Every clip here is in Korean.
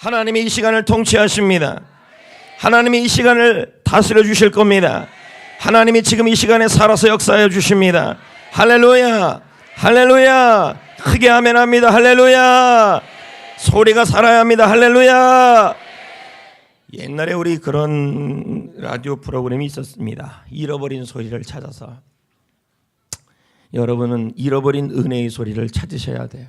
하나님이 이 시간을 통치하십니다. 하나님이 이 시간을 다스려 주실 겁니다. 하나님이 지금 이 시간에 살아서 역사해 주십니다. 할렐루야, 할렐루야. 크게 아멘합니다. 할렐루야. 소리가 살아야 합니다. 할렐루야. 옛날에 우리 그런 라디오 프로그램이 있었습니다. 잃어버린 소리를 찾아서. 여러분은 잃어버린 은혜의 소리를 찾으셔야 돼요.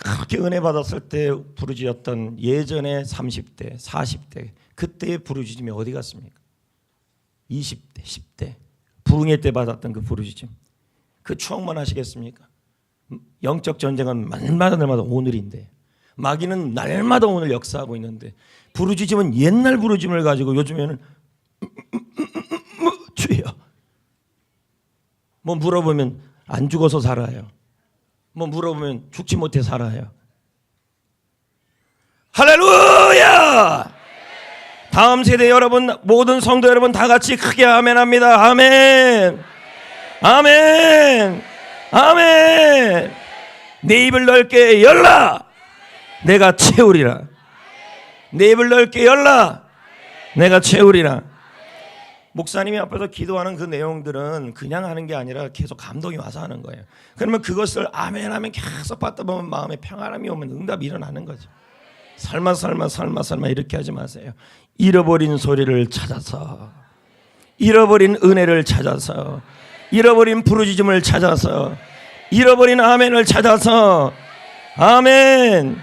그렇게 은혜 받았을 때 부르짖었던 예전에 30대, 40대 그때의 부르짖음이 어디 갔습니까? 20대, 10대 부흥회 때 받았던 그 부르짖음, 그 추억만 하시겠습니까? 영적 전쟁은 날마다 오늘인데, 마귀는 날마다 오늘 역사하고 있는데, 부르짖음은 옛날 부르짖음을 가지고 요즘에는 주여 뭐 물어보면 안 죽어서 살아요. 뭐 물어보면 죽지 못해 살아요. 할렐루야. 다음 세대 여러분, 모든 성도 여러분 다 같이 크게 아멘합니다. 아멘, 아멘, 아멘. 내 입을 넓게 열라, 내가 채우리라. 내 입을 넓게 열라, 내가 채우리라. 목사님이 앞에서 기도하는 그 내용들은 그냥 하는 게 아니라 계속 감동이 와서 하는 거예요. 그러면 그것을 아멘 하면 계속 받다 보면 마음에 평안함이 오면 응답이 일어나는 거죠. 설마 이렇게 하지 마세요. 잃어버린 소리를 찾아서, 잃어버린 은혜를 찾아서, 잃어버린 부르짖음을 찾아서, 잃어버린 아멘을 찾아서. 아멘.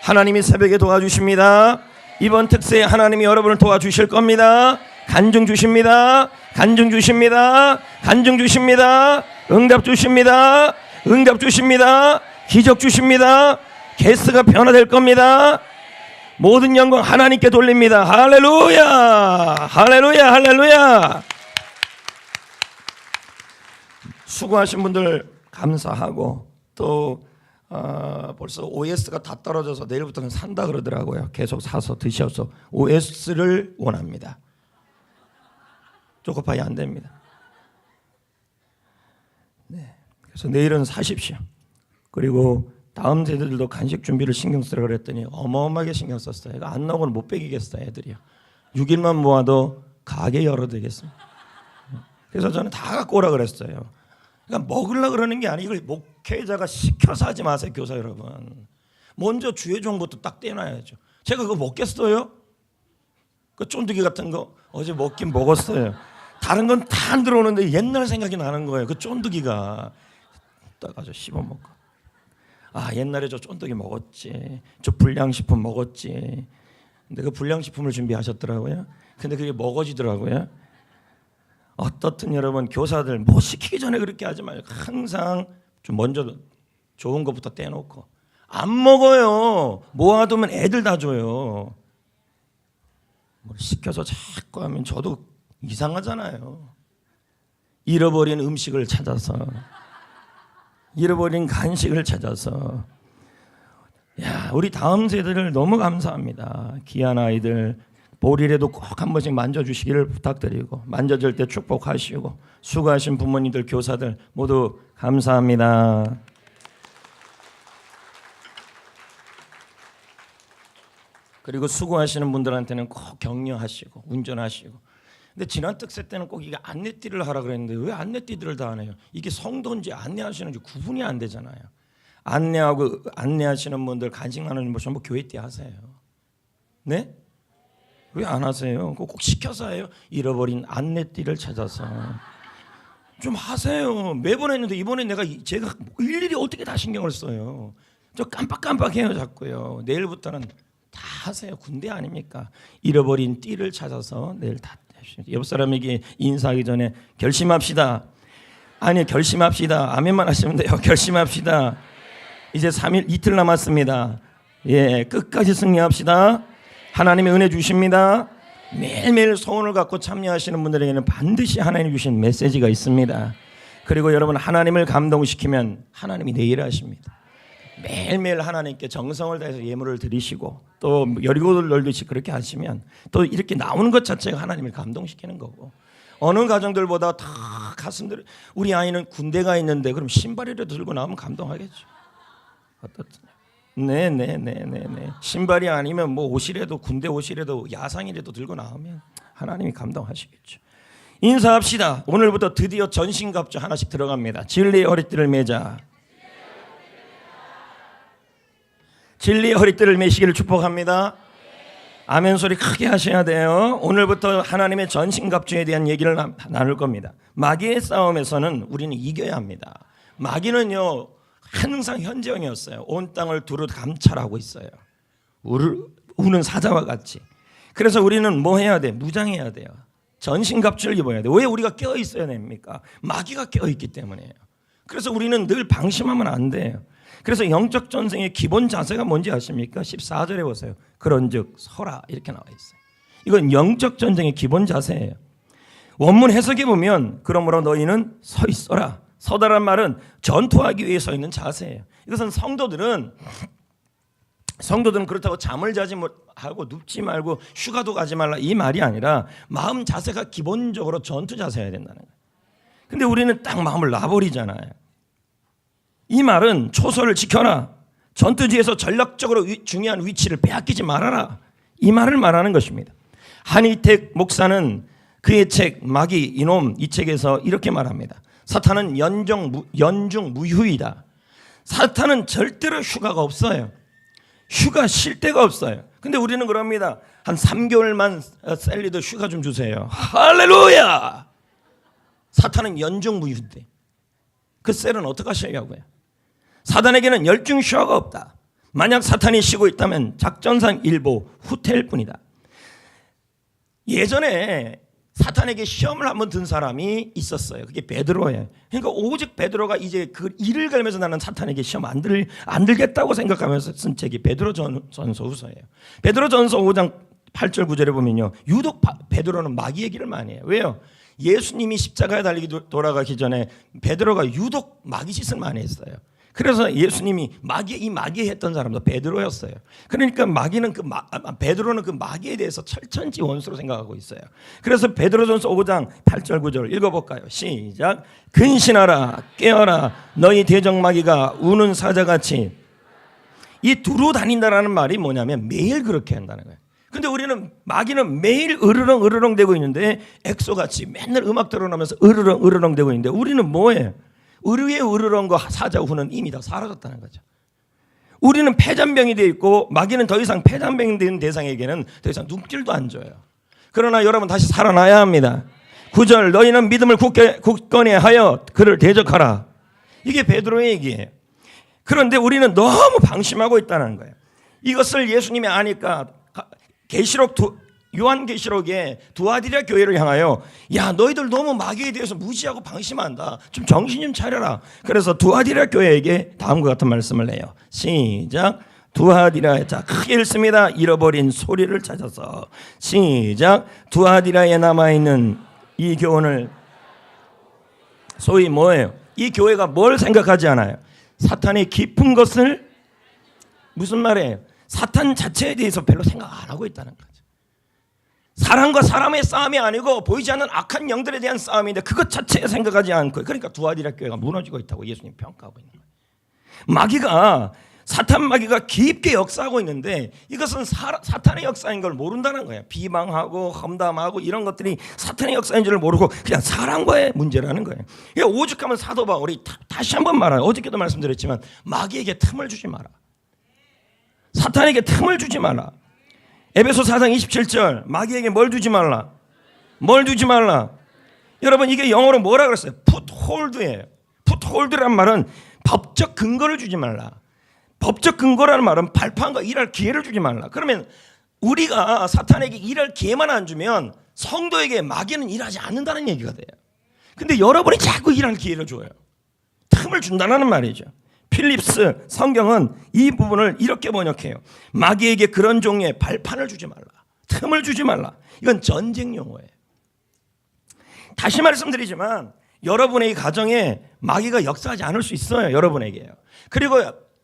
하나님이 새벽에 도와주십니다. 이번 특세에 하나님이 여러분을 도와주실 겁니다. 간증 주십니다. 간증 주십니다. 간증 주십니다. 응답 주십니다. 응답 주십니다. 기적 주십니다. 개수가 변화될 겁니다. 모든 영광 하나님께 돌립니다. 할렐루야, 할렐루야, 할렐루야. 수고하신 분들 감사하고, 또 벌써 OS가 다 떨어져서 내일부터는 산다 그러더라고요. 계속 사서 드셔서 OS를 원합니다. 조급하게 안 됩니다. 네. 그래서 내일은 사십시오. 그리고 다음 세대들도 간식 준비를 신경 쓰라 그랬더니 어마어마하게 신경 썼어요. 안 나오고는 못 먹이겠어요, 애들이요. 6일만 모아도 가게 열어드리겠습니다. 그래서 저는 다 갖고 오라 그랬어요. 그러니까 먹으려고 그러는 게 아니고, 이걸 목회자가 시켜서 하지 마세요, 교사 여러분. 먼저 주의 종부터 딱 떼놔야죠. 제가 그거 먹겠어요? 그 쫀득이 같은 거 어제 먹긴 먹었어요. 다른 건 다 안 들어오는데 옛날 생각이 나는 거예요. 그 쫀득이가 딱 아주 씹어 먹고, 아 옛날에 저 쫀득이 먹었지, 저 불량식품 먹었지. 근데 그 불량식품을 준비하셨더라고요. 근데 그게 먹어지더라고요. 어떻든 여러분, 교사들 뭐 시키기 전에 그렇게 하지 말고 항상 좀 먼저 좋은 것부터 떼놓고. 안 먹어요. 모아두면 애들 다 줘요. 뭘 시켜서 자꾸 하면 저도 이상하잖아요. 잃어버린 음식을 찾아서, 잃어버린 간식을 찾아서. 야, 우리 다음 세대를 너무 감사합니다. 귀한 아이들 볼일에도 꼭 한 번씩 만져주시기를 부탁드리고, 만져줄 때 축복하시고, 수고하신 부모님들, 교사들 모두 감사합니다. 그리고 수고하시는 분들한테는 꼭 격려하시고 운전하시고. 근데 지난 특세 때는 꼭 이게 안내띠를 하라 그랬는데 왜 안내띠들을 다 안 해요? 이게 성도인지 안내하시는지 구분이 안 되잖아요. 안내하고 안내하시는 분들, 간식 나누는 분 전부 교회띠 하세요. 네? 왜 안 하세요? 꼭 시켜서 해요. 잃어버린 안내띠를 찾아서 좀 하세요. 매번 했는데 이번에 제가 일일이 어떻게 다 신경을 써요. 저 깜빡깜빡해요 자꾸요. 내일부터는 다 하세요. 군대 아닙니까? 잃어버린 띠를 찾아서 내일 다 하십시오. 옆 사람에게 인사하기 전에 결심합시다. 아니, 결심합시다. 아멘만 하시면 돼요. 결심합시다. 이제 3일, 이틀 남았습니다. 예, 끝까지 승리합시다. 하나님의 은혜 주십니다. 매일매일 소원을 갖고 참여하시는 분들에게는 반드시 하나님이 주신 메시지가 있습니다. 그리고 여러분, 하나님을 감동시키면 하나님이 내 일을 하십니다. 매일매일 하나님께 정성을 다해서 예물을 드리시고, 또 여리고를 열듯이 그렇게 하시면 또 이렇게 나오는 것 자체가 하나님을 감동시키는 거고, 어느 가정들보다 다 가슴들, 우리 아이는 군대가 있는데 그럼 신발이라도 들고 나오면 감동하겠죠. 어떻냐? 네네네네네. 신발이 아니면 뭐 옷이라도 군대 옷이라도 야상이라도 들고 나오면 하나님이 감동하시겠죠. 인사합시다. 오늘부터 드디어 전신갑주 하나씩 들어갑니다. 진리의 허리띠를 매자. 진리의 허리띠를 매시기를 축복합니다. 아멘 소리 크게 하셔야 돼요. 오늘부터 하나님의 전신갑주에 대한 얘기를 나눌 겁니다. 마귀의 싸움에서는 우리는 이겨야 합니다. 마귀는요 항상 현재형이었어요. 온 땅을 두루 감찰하고 있어요. 우는 사자와 같이. 그래서 우리는 뭐 해야 돼? 무장해야 돼요. 전신갑주를 입어야 돼. 왜 우리가 깨어 있어야 됩니까? 마귀가 깨어 있기 때문이에요. 그래서 우리는 늘 방심하면 안 돼요. 그래서 영적 전쟁의 기본 자세가 뭔지 아십니까? 14절에 보세요. 그런즉 서라 이렇게 나와 있어요. 이건 영적 전쟁의 기본 자세예요. 원문 해석에 보면 그러므로 너희는 서 있어라. 서다란 말은 전투하기 위해 서 있는 자세예요. 이것은 성도들은 그렇다고 잠을 자지 못하고 눕지 말고 휴가도 가지 말라 이 말이 아니라 마음 자세가 기본적으로 전투 자세여야 된다는 거예요. 근데 우리는 딱 마음을 놔버리잖아요. 이 말은 초소를 지켜라. 전투지에서 전략적으로 중요한 위치를 빼앗기지 말아라. 이 말을 말하는 것입니다. 한희택 목사는 그의 책 마귀 이놈 이 책에서 이렇게 말합니다. 사탄은 연중 무휴이다. 사탄은 절대로 휴가가 없어요. 휴가 쉴 데가 없어요. 근데 우리는 그럽니다. 한 3개월만 셀리도 휴가 좀 주세요. 할렐루야. 사탄은 연중무휴인데 그 셀은 어떻게 하시려고요? 사단에게는 열중 휴가가 없다. 만약 사탄이 쉬고 있다면 작전상 일보 후퇴일 뿐이다. 예전에 사탄에게 시험을 한번 든 사람이 있었어요. 그게 베드로예요. 그러니까 오직 베드로가 이제 그 일을 갈면서 나는 사탄에게 시험 안 들겠다고 생각하면서 쓴 책이 베드로전서 후서예요. 베드로전서 5장 8절 9절에 보면요. 유독 베드로는 마귀 얘기를 많이 해요. 왜요? 예수님이 십자가에 달리기 돌아가기 전에 베드로가 유독 마귀 짓을 많이 했어요. 그래서 예수님이 이 마귀 했던 사람도 베드로였어요. 그러니까 베드로는 그 마귀에 대해서 철천지 원수로 생각하고 있어요. 그래서 베드로전서 5장 8절 9절 읽어볼까요? 시작. 근신하라 깨어라 너희 대적 마귀가 우는 사자같이. 이 두루 다닌다라는 말이 뭐냐면 매일 그렇게 한다는 거예요. 근데 우리는 마귀는 매일 으르렁 대고 있는데 엑소같이 맨날 음악 들어나면서 으르렁 대고 있는데 우리는 뭐예요? 의류의 으르렁과 사자후는 이미 다 사라졌다는 거죠. 우리는 폐잔병이 되어 있고 마귀는 더 이상 폐잔병 된 대상에게는 더 이상 눈길도 안 줘요. 그러나 여러분 다시 살아나야 합니다. 9절 너희는 믿음을 굳건히 하여 그를 대적하라. 이게 베드로의 얘기예요. 그런데 우리는 너무 방심하고 있다는 거예요. 이것을 예수님이 아니까 요한계시록에 두아디라 교회를 향하여 야 너희들 너무 마귀에 대해서 무시하고 방심한다. 좀 정신 좀 차려라. 그래서 두아디라 교회에게 다음과 같은 말씀을 해요. 시작. 두아디라 자 크게 읽습니다. 잃어버린 소리를 찾아서 시작. 두아디라에 남아있는 이 교훈을 소위 뭐예요? 이 교회가 뭘 생각하지 않아요? 사탄의 깊은 것을 무슨 말이에요? 사탄 자체에 대해서 별로 생각 안 하고 있다는 거죠. 사람과 사람의 싸움이 아니고 보이지 않는 악한 영들에 대한 싸움인데 그것 자체에 생각하지 않고 그러니까 두아디라 교회가 무너지고 있다고 예수님 평가하고 있는 거예요. 사탄 마귀가 깊게 역사하고 있는데 이것은 사탄의 역사인 걸 모른다는 거예요. 비방하고 험담하고 이런 것들이 사탄의 역사인 줄 모르고 그냥 사람과의 문제라는 거예요. 그러니까 오죽하면 사도 바울이 다시 한번 말해요. 어저께도 말씀드렸지만 마귀에게 틈을 주지 마라. 사탄에게 틈을 주지 마라. 에베소 4장 27절 마귀에게 뭘 주지 말라? 뭘 주지 말라? 여러분 이게 영어로 뭐라 그랬어요? 풋홀드예요. 풋홀드란 말은 법적 근거를 주지 말라. 법적 근거라는 말은 발판과 일할 기회를 주지 말라. 그러면 우리가 사탄에게 일할 기회만 안 주면 성도에게 마귀는 일하지 않는다는 얘기가 돼요. 근데 여러분이 자꾸 일할 기회를 줘요. 틈을 준다는 말이죠. 필립스 성경은 이 부분을 이렇게 번역해요. 마귀에게 그런 종류의 발판을 주지 말라. 틈을 주지 말라. 이건 전쟁 용어예요. 다시 말씀드리지만 여러분의 가정에 마귀가 역사하지 않을 수 있어요. 여러분에게요. 그리고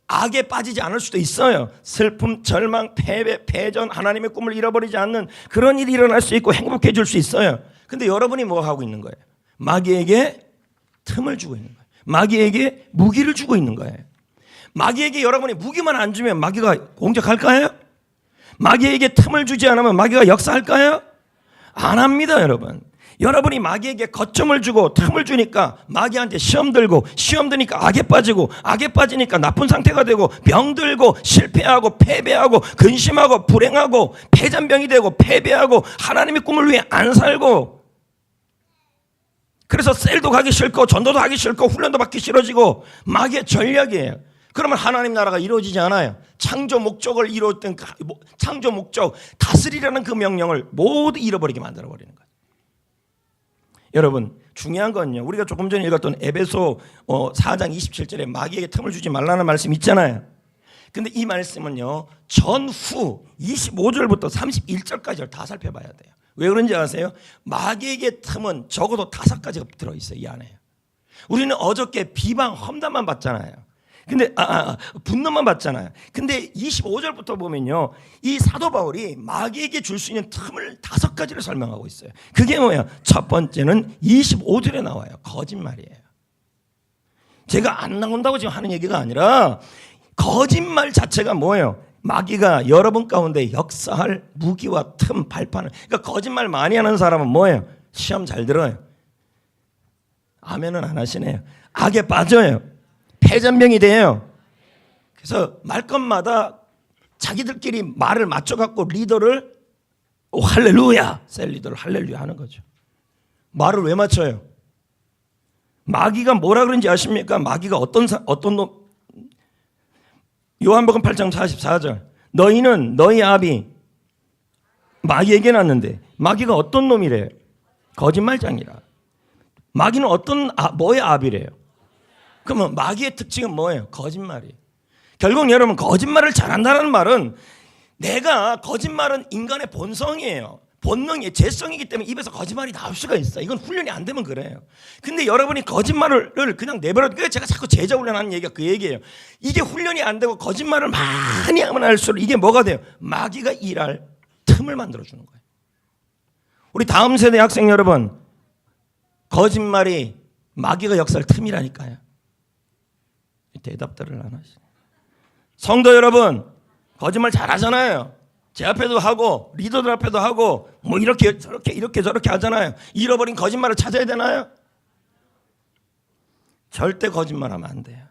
악에 빠지지 않을 수도 있어요. 슬픔, 절망, 패배, 패전, 하나님의 꿈을 잃어버리지 않는 그런 일이 일어날 수 있고 행복해질 수 있어요. 근데 여러분이 뭐 하고 있는 거예요? 마귀에게 틈을 주고 있는 거예요. 마귀에게 무기를 주고 있는 거예요. 마귀에게 여러분이 무기만 안 주면 마귀가 공격할까요? 마귀에게 틈을 주지 않으면 마귀가 역사할까요? 안 합니다, 여러분. 여러분이 마귀에게 거점을 주고 틈을 주니까 마귀한테 시험 들고, 시험 드니까 악에 빠지고, 악에 빠지니까 나쁜 상태가 되고, 병 들고, 실패하고, 패배하고, 근심하고, 불행하고, 패잔병이 되고, 패배하고, 하나님의 꿈을 위해 안 살고, 그래서 셀도 가기 싫고, 전도도 하기 싫고, 훈련도 받기 싫어지고, 마귀의 전략이에요. 그러면 하나님 나라가 이루어지지 않아요. 창조 목적을 이루었던 창조 목적, 다스리라는 그 명령을 모두 잃어버리게 만들어버리는 거예요. 여러분, 중요한 건요, 우리가 조금 전에 읽었던 에베소 4장 27절에 마귀에게 틈을 주지 말라는 말씀 있잖아요. 근데 이 말씀은요, 전후 25절부터 31절까지를 다 살펴봐야 돼요. 왜 그런지 아세요? 마귀에게 틈은 적어도 5가지가 들어있어요. 이 안에. 우리는 어저께 비방, 험담만 봤잖아요. 근데 분노만 받잖아요. 근데 25절부터 보면요, 이 사도 바울이 마귀에게 줄 수 있는 틈을 5가지를 설명하고 있어요. 그게 뭐야? 첫 번째는 25절에 나와요. 거짓말이에요. 제가 안 나온다고 지금 하는 얘기가 아니라 거짓말 자체가 뭐예요? 마귀가 여러분 가운데 역사할 무기와 틈, 발판을. 그러니까 거짓말 많이 하는 사람은 뭐예요? 시험 잘 들어요. 아멘은 안 하시네요. 악에 빠져요. 패잔병이 돼요. 그래서 말끝마다 자기들끼리 말을 맞춰갖고 리더를 할렐루야, 셀 리더를 할렐루야 하는 거죠. 말을 왜 맞춰요? 마귀가 뭐라 그런지 아십니까? 마귀가 어떤 놈? 요한복음 8장 44절. 너희는 너희 아비 마귀에게 낳았는데 마귀가 어떤 놈이래요? 거짓말장이라. 마귀는 뭐의 아비래요? 그러면 마귀의 특징은 뭐예요? 거짓말이에요. 결국 여러분, 거짓말을 잘한다는 말은, 내가 거짓말은 인간의 본성이에요. 본능이, 재성이기 때문에 입에서 거짓말이 나올 수가 있어요. 이건 훈련이 안 되면 그래요. 근데 여러분이 거짓말을 그냥 내버려, 제가 자꾸 제자 훈련하는 얘기가 그 얘기예요. 이게 훈련이 안 되고 거짓말을 많이 하면 할수록 이게 뭐가 돼요? 마귀가 일할 틈을 만들어주는 거예요. 우리 다음 세대 학생 여러분, 거짓말이 마귀가 역사할 틈이라니까요. 대답들을 안 하시네. 성도 여러분, 거짓말 잘하잖아요. 제 앞에도 하고 리더들 앞에도 하고 뭐 이렇게 저렇게 하잖아요. 잃어버린 거짓말을 찾아야 되나요? 절대 거짓말하면 안 돼요.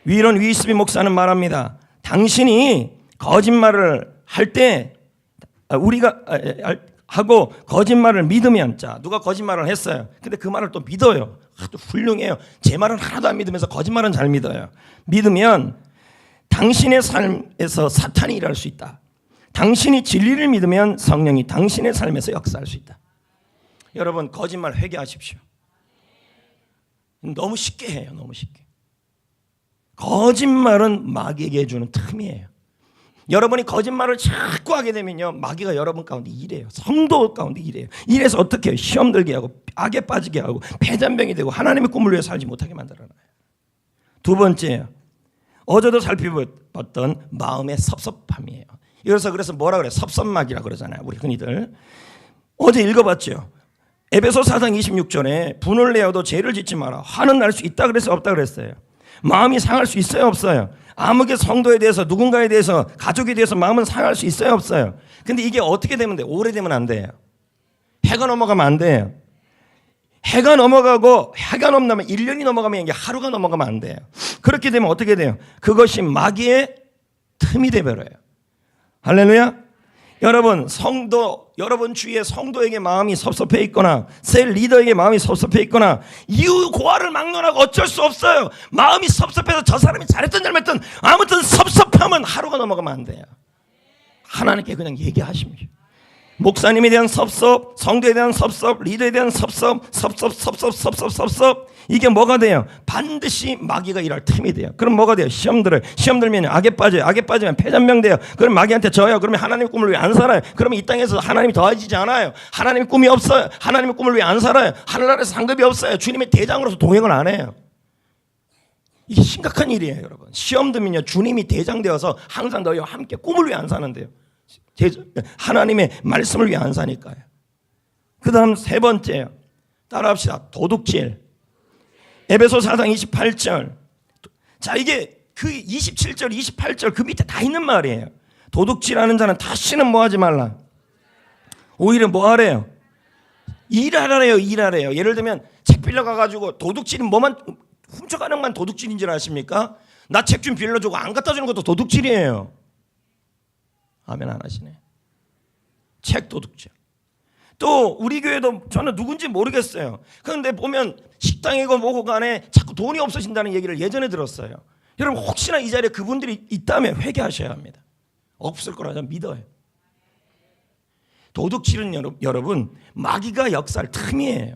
위론 위스비 목사는 말합니다. 당신이 거짓말을 할 때 우리가 하고 거짓말을 믿으면, 자, 누가 거짓말을 했어요. 근데 그 말을 또 믿어요. 아주 훌륭해요. 제 말은 하나도 안 믿으면서 거짓말은 잘 믿어요. 믿으면 당신의 삶에서 사탄이 일할 수 있다. 당신이 진리를 믿으면 성령이 당신의 삶에서 역사할 수 있다. 여러분, 거짓말 회개하십시오. 너무 쉽게 해요. 너무 쉽게. 거짓말은 마귀에게 주는 틈이에요. 여러분이 거짓말을 자꾸 하게 되면요, 마귀가 여러분 가운데 일해요. 성도 가운데 일해요. 이래서 어떻게 해요? 시험 들게 하고 악에 빠지게 하고 패잔병이 되고 하나님의 꿈을 위해 살지 못하게 만들어놔요. 두 번째요, 어제도 살펴봤던 마음의 섭섭함이에요. 그래서 뭐라 그래요? 섭섭마귀라 그러잖아요. 우리 흔히들 어제 읽어봤죠. 에베소 4장 26절에 분을 내어도 죄를 짓지 마라. 화는 날 수 있다 그랬어요? 없다 그랬어요? 마음이 상할 수 있어요? 없어요? 아무개 성도에 대해서, 누군가에 대해서, 가족에 대해서 마음은 상할 수 있어요? 없어요? 근데 이게 어떻게 되면 돼요? 오래되면 안 돼요. 해가 넘어가면 안 돼요. 해가 넘어가면 1년이 넘어가면 이게 하루가 넘어가면 안 돼요. 그렇게 되면 어떻게 돼요? 그것이 마귀의 틈이 되버려요. 할렐루야. 여러분, 여러분 주위에 성도에게 마음이 섭섭해 있거나 셀 리더에게 마음이 섭섭해 있거나 이유 고하를 막론하고 어쩔 수 없어요. 마음이 섭섭해서 저 사람이 잘했든 잘못했든 아무튼 섭섭하면 하루가 넘어가면 안 돼요. 하나님께 그냥 얘기하십시오. 목사님에 대한 섭섭, 성도에 대한 섭섭, 리더에 대한 섭섭, 이게 뭐가 돼요? 반드시 마귀가 일할 틈이 돼요. 그럼 뭐가 돼요? 시험 들어요. 시험 들면 악에 빠져요. 악에 빠지면 패잔병 돼요. 그럼 마귀한테 져요. 그러면 하나님의 꿈을 위해 안 살아요. 그러면 이 땅에서 하나님이 더해지지 않아요. 하나님의 꿈이 없어요. 하나님의 꿈을 위해 안 살아요. 하늘나라에서 상급이 없어요. 주님의 대장으로서 동행을 안 해요. 이게 심각한 일이에요, 여러분. 시험 들면요, 주님이 대장 되어서 항상 너희와 함께 꿈을 위해 안 사는데요. 하나님의 말씀을 위해 안 사니까요. 그 다음 세 번째요. 따라합시다. 도둑질. 에베소 4장 28절. 자, 이게 그 27절, 28절 그 밑에 다 있는 말이에요. 도둑질하는 자는 다시는 뭐 하지 말라. 오히려 뭐 하래요? 일하래요. 일하래요. 예를 들면 책 빌려가가지고 도둑질은 뭐만 훔쳐가는 건 도둑질인 줄 아십니까? 나 책 좀 빌려주고 안 갖다 주는 것도 도둑질이에요. 아멘 안 하시네. 책 도둑질. 또 우리 교회도 저는 누군지 모르겠어요. 그런데 보면 식당이고 뭐고 간에 자꾸 돈이 없어진다는 얘기를 예전에 들었어요. 여러분 혹시나 이 자리에 그분들이 있다면 회개하셔야 합니다. 없을 거라 저는 믿어요. 도둑질은 여러분 마귀가 역사할 틈이에요.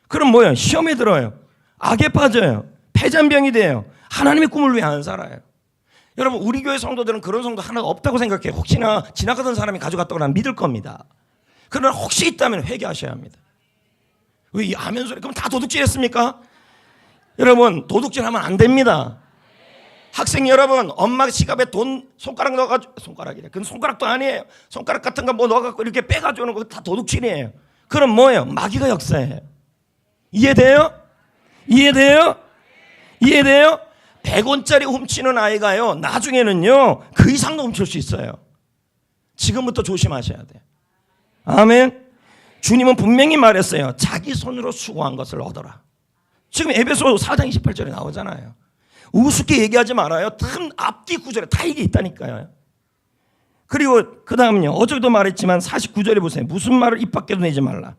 그럼 뭐예요? 시험에 들어요. 악에 빠져요. 패잔병이 돼요. 하나님의 꿈을 왜 안 살아요? 여러분 우리 교회 성도들은 그런 성도 하나 없다고 생각해요. 혹시나 지나가던 사람이 가져갔다고 난 믿을 겁니다. 그러나 혹시 있다면 회개하셔야 합니다. 왜 이 아멘 소리? 그럼 다 도둑질했습니까? 여러분 도둑질하면 안 됩니다. 학생 여러분, 엄마 지갑에 돈 손가락 넣어가지고, 손가락이래. 그건 손가락도 아니에요. 손가락 같은 거 뭐 넣어갖고 이렇게 빼가지고 오는 거 다 도둑질이에요. 그럼 뭐예요? 마귀가 역사해요. 이해돼요? 이해돼요? 이해돼요? 100원짜리 훔치는 아이가요, 나중에는요, 그 이상도 훔칠 수 있어요. 지금부터 조심하셔야 돼요. 아멘. 주님은 분명히 말했어요. 자기 손으로 수고한 것을 얻어라. 지금 에베소 4장 28절에 나오잖아요. 우습게 얘기하지 말아요. 참 앞뒤 구절에 다 이게 있다니까요. 그리고 그 다음은요. 어제도 말했지만 49절에 보세요. 무슨 말을 입 밖에도 내지 말라.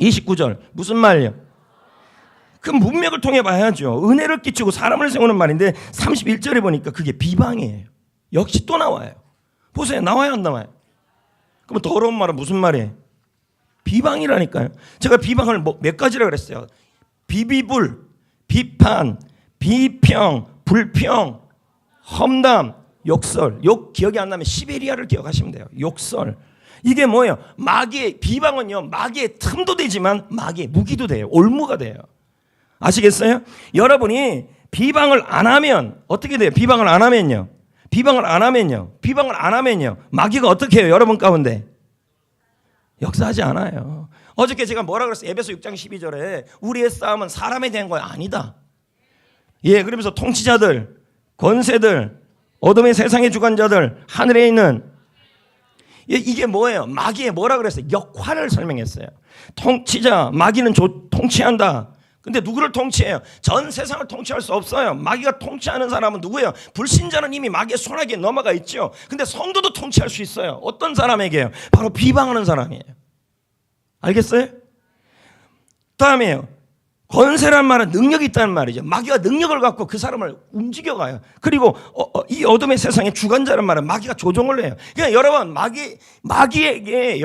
29절 무슨 말이요? 그 문맥을 통해 봐야죠. 은혜를 끼치고 사람을 세우는 말인데 31절에 보니까 그게 비방이에요. 역시 또 나와요. 보세요. 나와요 안 나와요? 그럼 더러운 말은 무슨 말이에요? 비방이라니까요. 제가 비방을 몇 가지라 그랬어요. 비비불, 비판, 비평, 불평, 험담, 욕설. 욕 기억이 안 나면 시베리아를 기억하시면 돼요. 욕설. 이게 뭐예요? 마귀의 비방은요. 마귀의 틈도 되지만 마귀의 무기도 돼요. 올무가 돼요. 아시겠어요? 여러분이 비방을 안 하면 어떻게 돼요? 비방을 안 하면요. 비방을 안 하면요. 마귀가 어떻게 해요? 여러분 가운데 역사하지 않아요. 어저께 제가 뭐라 그랬어요? 에베소 6장 12절에 우리의 싸움은 사람에 대한 거 아니다. 예, 그러면서 통치자들, 권세들, 어둠의 세상의 주관자들, 하늘에 있는 이게 뭐예요? 마귀의 뭐라 그랬어요? 역할을 설명했어요. 통치자, 마귀는 통치한다. 근데 누구를 통치해요? 전 세상을 통치할 수 없어요. 마귀가 통치하는 사람은 누구예요? 불신자는 이미 마귀의 손아귀에 넘어가 있죠. 근데 성도도 통치할 수 있어요. 어떤 사람에게요? 바로 비방하는 사람이에요. 알겠어요? 다음에요. 권세란 말은 능력이 있다는 말이죠. 마귀가 능력을 갖고 그 사람을 움직여가요. 그리고 이 어둠의 세상의 주관자란 말은 마귀가 조종을 해요. 그러니까 여러분 마귀에게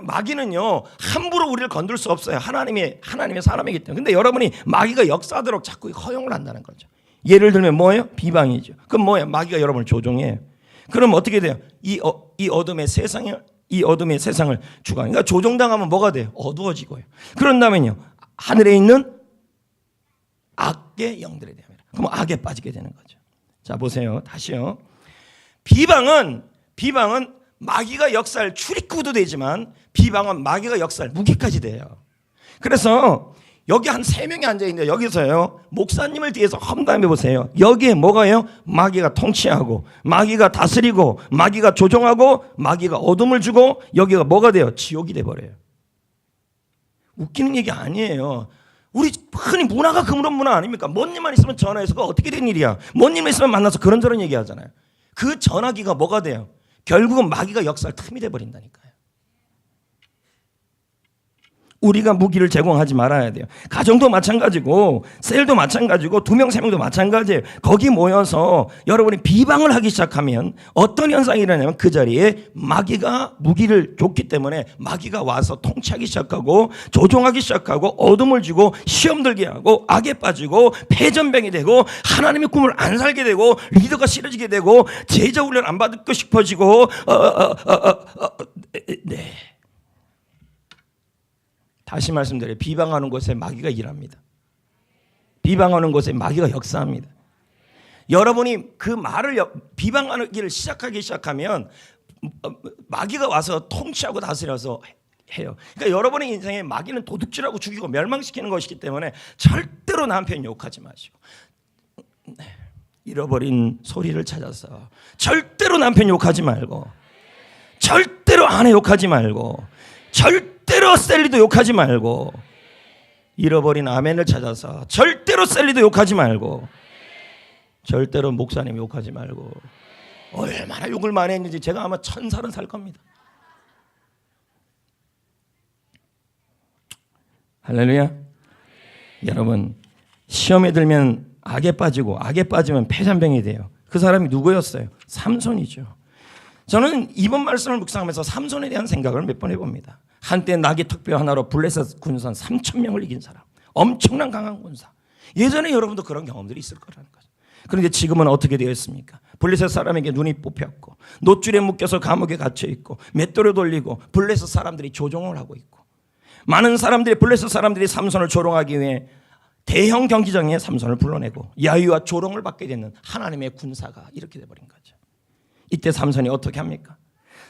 마귀는요 함부로 우리를 건들 수 없어요. 하나님의 사람이기 때문에. 근데 여러분이 마귀가 역사하도록 자꾸 허용을 한다는 거죠. 예를 들면 뭐예요? 비방이죠. 그럼 뭐예요? 마귀가 여러분을 조종해요. 그럼 어떻게 돼요? 이 어둠의 세상을 주관. 그러니까 조종당하면 뭐가 돼요? 어두워지고요. 그런다면요. 하늘에 있는 악의 영들에 대합니다. 그럼 악에 빠지게 되는 거죠. 자, 보세요. 다시요. 비방은 마귀가 역사할 출입구도 되지만 비방은 마귀가 역사할 무기까지 돼요. 그래서 여기 한 3명이 앉아있는데 여기서요. 목사님을 뒤에서 험담해 보세요. 여기에 뭐가요? 마귀가 통치하고 마귀가 다스리고 마귀가 조종하고 마귀가 어둠을 주고 여기가 뭐가 돼요? 지옥이 돼버려요. 웃기는 얘기 아니에요. 우리 흔히 문화가 그런 문화 아닙니까? 뭔 일만 있으면 전화해서 그거 어떻게 된 일이야? 뭔 일만 있으면 만나서 그런저런 얘기하잖아요. 그 전화기가 뭐가 돼요? 결국은 마귀가 역사할 틈이 돼버린다니까요. 우리가 무기를 제공하지 말아야 돼요. 가정도 마찬가지고 셀도 마찬가지고 2명 3명도 마찬가지예요. 거기 모여서 여러분이 비방을 하기 시작하면 어떤 현상이 일어나냐면 그 자리에 마귀가 무기를 줬기 때문에 마귀가 와서 통치하기 시작하고 조종하기 시작하고 어둠을 주고 시험 들게 하고 악에 빠지고 패전병이 되고 하나님의 꿈을 안 살게 되고 리더가 싫어지게 되고 제자 훈련 안 받고 싶어지고 네. 다시 말씀드려요. 비방하는 곳에 마귀가 일합니다. 비방하는 곳에 마귀가 역사합니다. 여러분이 그 말을 비방하기를 시작하면 마귀가 와서 통치하고 다스려서 해요. 그러니까 여러분의 인생에 마귀는 도둑질하고 죽이고 멸망시키는 것이기 때문에 절대로 남편 욕하지 마시고 잃어버린 소리를 찾아서 절대로 남편 욕하지 말고, 절대로 아내 욕하지 말고, 절대로 셀리도 욕하지 말고, 잃어버린 아멘을 찾아서 절대로 셀리도 욕하지 말고, 절대로 목사님 욕하지 말고. 얼마나 욕을 많이 했는지 제가 아마 1000살은 살 겁니다. 할렐루야. 여러분, 시험에 들면 악에 빠지고 악에 빠지면 폐잔병이 돼요. 그 사람이 누구였어요? 삼손이죠. 저는 이번 말씀을 묵상하면서 삼손에 대한 생각을 몇 번 해봅니다. 한때 나귀 특별 하나로 블레셋 군사 3,000명을 이긴 사람, 엄청난 강한 군사. 예전에 여러분도 그런 경험들이 있을 거라는 거죠. 그런데 지금은 어떻게 되어 있습니까? 블레셋 사람에게 눈이 뽑혔고, 노줄에 묶여서 감옥에 갇혀 있고, 맷돌을 돌리고, 블레셋 사람들이 조종을 하고 있고, 많은 사람들이, 블레셋 사람들이 삼손을 조롱하기 위해 대형 경기장에 삼손을 불러내고 야유와 조롱을 받게 되는 하나님의 군사가 이렇게 돼버린 거죠. 이때 삼손이 어떻게 합니까?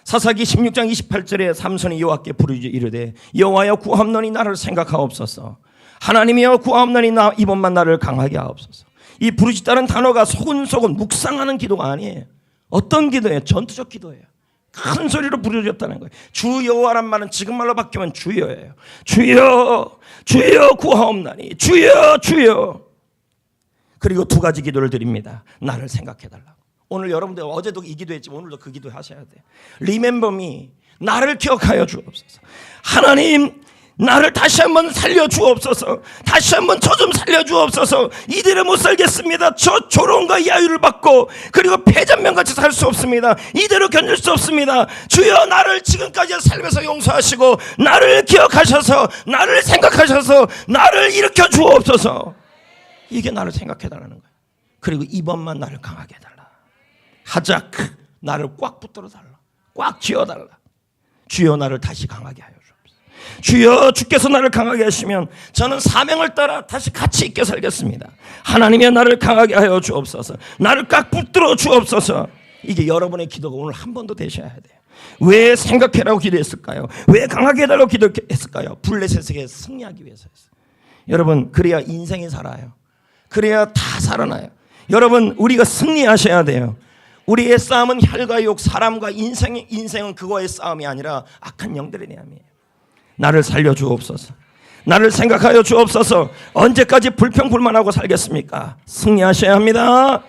사사기 16장 28절에 삼손이 여호와께 부르짖어 이르되 여호와여 구하옵노니 나를 생각하옵소서. 하나님이여 구하옵노니 이번만 나를 강하게 하옵소서. 이 부르짖다는 단어가 소근소근 묵상하는 기도가 아니에요. 어떤 기도예요? 전투적 기도예요. 큰 소리로 부르짖었다는 거예요. 주 여호와란 말은 지금 말로 바뀌면 주여예요. 주여, 주여 구하옵나니, 주여, 주여. 그리고 두 가지 기도를 드립니다. 나를 생각해달라고. 오늘 여러분들 어제도 이 기도했지만 오늘도 그 기도 하셔야 돼요. Remember me. 나를 기억하여 주옵소서. 하나님, 나를 다시 한번 살려주옵소서. 다시 한번 저 좀 살려주옵소서. 이대로 못 살겠습니다. 저 조롱과 야유를 받고 그리고 폐잔병같이 살 수 없습니다. 이대로 견딜 수 없습니다. 주여 나를 지금까지 살면서 용서하시고 나를 기억하셔서 나를 생각하셔서 나를 일으켜 주옵소서. 이게 나를 생각해달라는 거예요. 그리고 이번만 나를 강하게 해달라. 하작, 나를 꽉 붙들어 달라. 꽉 쥐어달라. 주여 나를 다시 강하게 하여 주여, 주께서 나를 강하게 하시면 저는 사명을 따라 다시 가치 있게 살겠습니다. 하나님의 나를 강하게 하여 주옵소서. 나를 꽉 붙들어 주옵소서. 이게 여러분의 기도가 오늘 한 번 더 되셔야 돼요. 왜 생각해라고 기도했을까요? 왜 강하게 해달라고 기도했을까요? 블레셋에게 승리하기 위해서였어요. 여러분, 그래야 인생이 살아요. 그래야 다 살아나요. 여러분, 우리가 승리하셔야 돼요. 우리의 싸움은 혈과 육, 사람과 인생은 그거의 싸움이 아니라 악한 영들의 싸움이에요. 나를 살려주옵소서. 나를 생각하여 주옵소서. 언제까지 불평불만하고 살겠습니까? 승리하셔야 합니다.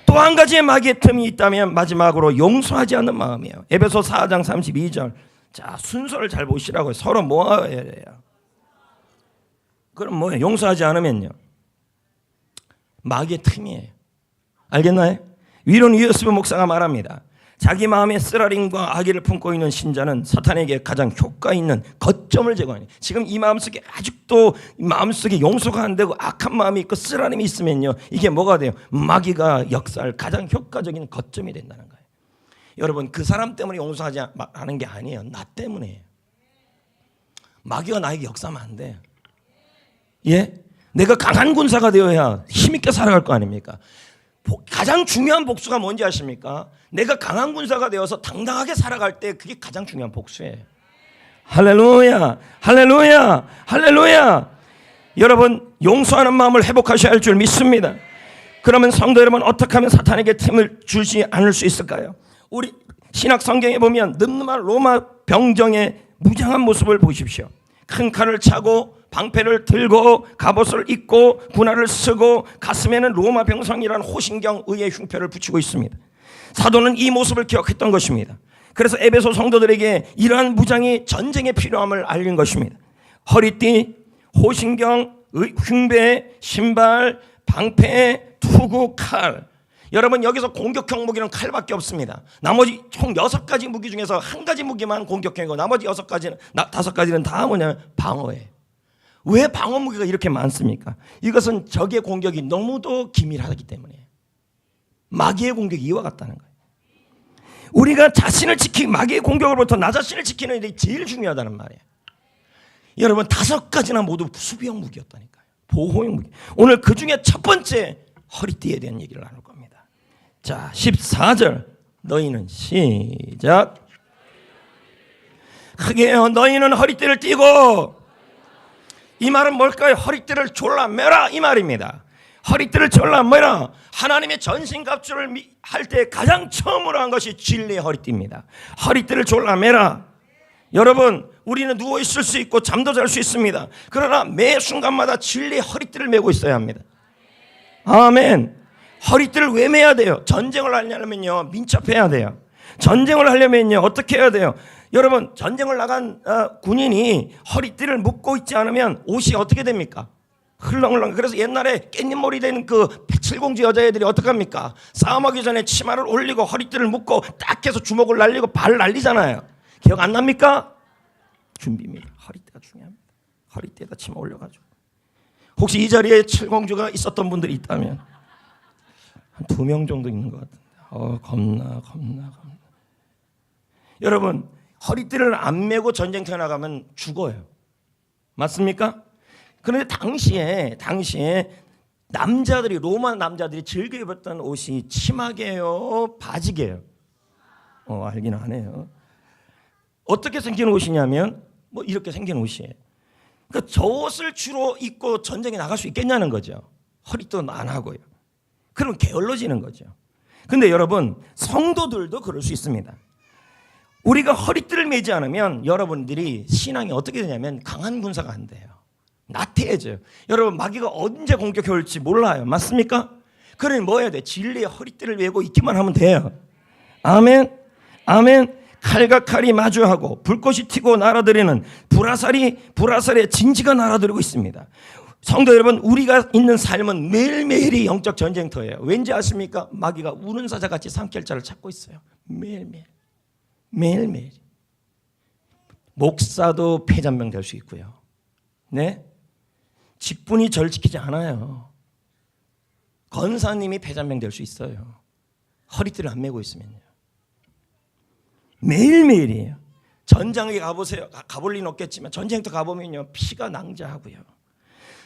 또 한 가지의 마귀의 틈이 있다면 마지막으로 용서하지 않는 마음이에요. 에베소 4장 32절. 자, 순서를 잘 보시라고요. 서로 모아야 돼요. 그럼 뭐예요? 용서하지 않으면요, 마귀의 틈이에요. 알겠나요? 위론 유에스부 목사가 말합니다. 자기 마음에 쓰라림과 악의를 품고 있는 신자는 사탄에게 가장 효과 있는 거점을 제거하니, 지금 이 마음속에 아직도 마음속에 용서가 안 되고 악한 마음이 있고 쓰라림이 있으면요, 이게 뭐가 돼요? 마귀가 역사할 가장 효과적인 거점이 된다는 거예요. 여러분, 그 사람 때문에 용서하지 않는 게 아니에요. 나 때문에요. 마귀가 나에게 역사하면 안 돼. 예? 내가 강한 군사가 되어야 힘있게 살아갈 거 아닙니까? 가장 중요한 복수가 뭔지 아십니까? 내가 강한 군사가 되어서 당당하게 살아갈 때 그게 가장 중요한 복수예요. 할렐루야, 할렐루야, 할렐루야. 여러분, 용서하는 마음을 회복하셔야 할 줄 믿습니다. 그러면 성도 여러분, 어떻게 하면 사탄에게 틈을 주지 않을 수 있을까요? 우리 신약 성경에 보면 늠름한 로마 병정의 무장한 모습을 보십시오. 큰 칼을 차고 방패를 들고 갑옷을 입고 군화를 쓰고 가슴에는 로마 병성이라는 호신경 의의 흉표를 붙이고 있습니다. 사도는 이 모습을 기억했던 것입니다. 그래서 에베소 성도들에게 이러한 무장이 전쟁에 필요함을 알린 것입니다. 허리띠, 호신경, 흉배, 신발, 방패, 투구, 칼. 여러분, 여기서 공격형 무기는 칼밖에 없습니다. 나머지 총 6가지 무기 중에서 한 가지 무기만 공격형이고 나머지 5가지는 다 뭐냐? 방어예요. 왜 방어 무기가 이렇게 많습니까? 이것은 적의 공격이 너무도 기밀하기 때문에. 마귀의 공격이 이와 같다는 거예요. 우리가 자신을 지키고 마귀의 공격으로부터 나 자신을 지키는 일이 제일 중요하다는 말이에요. 여러분, 5가지나 모두 수비형 무기였다니까요. 보호형 무기. 오늘 그 중에 첫 번째 허리띠에 대한 얘기를 나눌 겁니다. 자, 14절. 너희는 시작. 크게 해요. 너희는 허리띠를 띠고. 이 말은 뭘까요? 허리띠를 졸라 매라 이 말입니다. 허리띠를 졸라매라. 하나님의 전신갑주를 할 때 가장 처음으로 한 것이 진리의 허리띠입니다. 허리띠를 졸라매라. 여러분, 우리는 누워 있을 수 있고 잠도 잘 수 있습니다. 그러나 매 순간마다 진리의 허리띠를 메고 있어야 합니다. 아멘. 허리띠를 왜 매야 돼요? 전쟁을 하려면요, 민첩해야 돼요. 전쟁을 하려면요, 어떻게 해야 돼요? 여러분, 전쟁을 나간 군인이 허리띠를 묶고 있지 않으면 옷이 어떻게 됩니까? 흘렁흘렁. 그래서 옛날에 깻잎머리 된 그 백칠공주 여자애들이 어떻게 합니까? 싸움하기 전에 치마를 올리고 허리띠를 묶고 딱 해서 주먹을 날리고 발을 날리잖아요. 기억 안 납니까? 준비입니다. 허리띠가 중요합니다. 허리띠에다 치마 올려가지고. 혹시 이 자리에 칠공주가 있었던 분들이 있다면 한 2명 정도 있는 것 같은데, 겁나. 여러분, 허리띠를 안 메고 전쟁터에 나가면 죽어요. 맞습니까? 그런데 당시에 남자들이, 로마 남자들이 즐겨 입었던 옷이 치마개요, 바지개요? 알긴 하네요. 어떻게 생긴 옷이냐면 뭐 이렇게 생긴 옷이에요. 그러니까 저 옷을 주로 입고 전쟁에 나갈 수 있겠냐는 거죠. 허리도 안 하고요. 그러면 게을러지는 거죠. 근데 여러분, 성도들도 그럴 수 있습니다. 우리가 허리띠를 매지 않으면 여러분들이 신앙이 어떻게 되냐면 강한 군사가 안 돼요. 나태해져요. 여러분, 마귀가 언제 공격해 올지 몰라요. 맞습니까? 그러니 뭐 해야 돼? 진리의 허리띠를 메고 있기만 하면 돼요. 아멘. 아멘. 칼과 칼이 마주하고 불꽃이 튀고 날아들이는 불화살의 진지가 날아들고 있습니다. 성도 여러분, 우리가 있는 삶은 매일매일이 영적 전쟁터예요. 왠지 아십니까? 마귀가 우는 사자같이 산결자를 찾고 있어요. 매일매일. 목사도 폐잔병 될 수 있고요. 네? 직분이 절 지키지 않아요. 권사님이 폐잔병 될 수 있어요. 허리띠를 안 메고 있으면요. 매일매일이에요. 전장에 가보세요. 가볼 리는 없겠지만 전쟁터 가보면요, 피가 낭자하고요.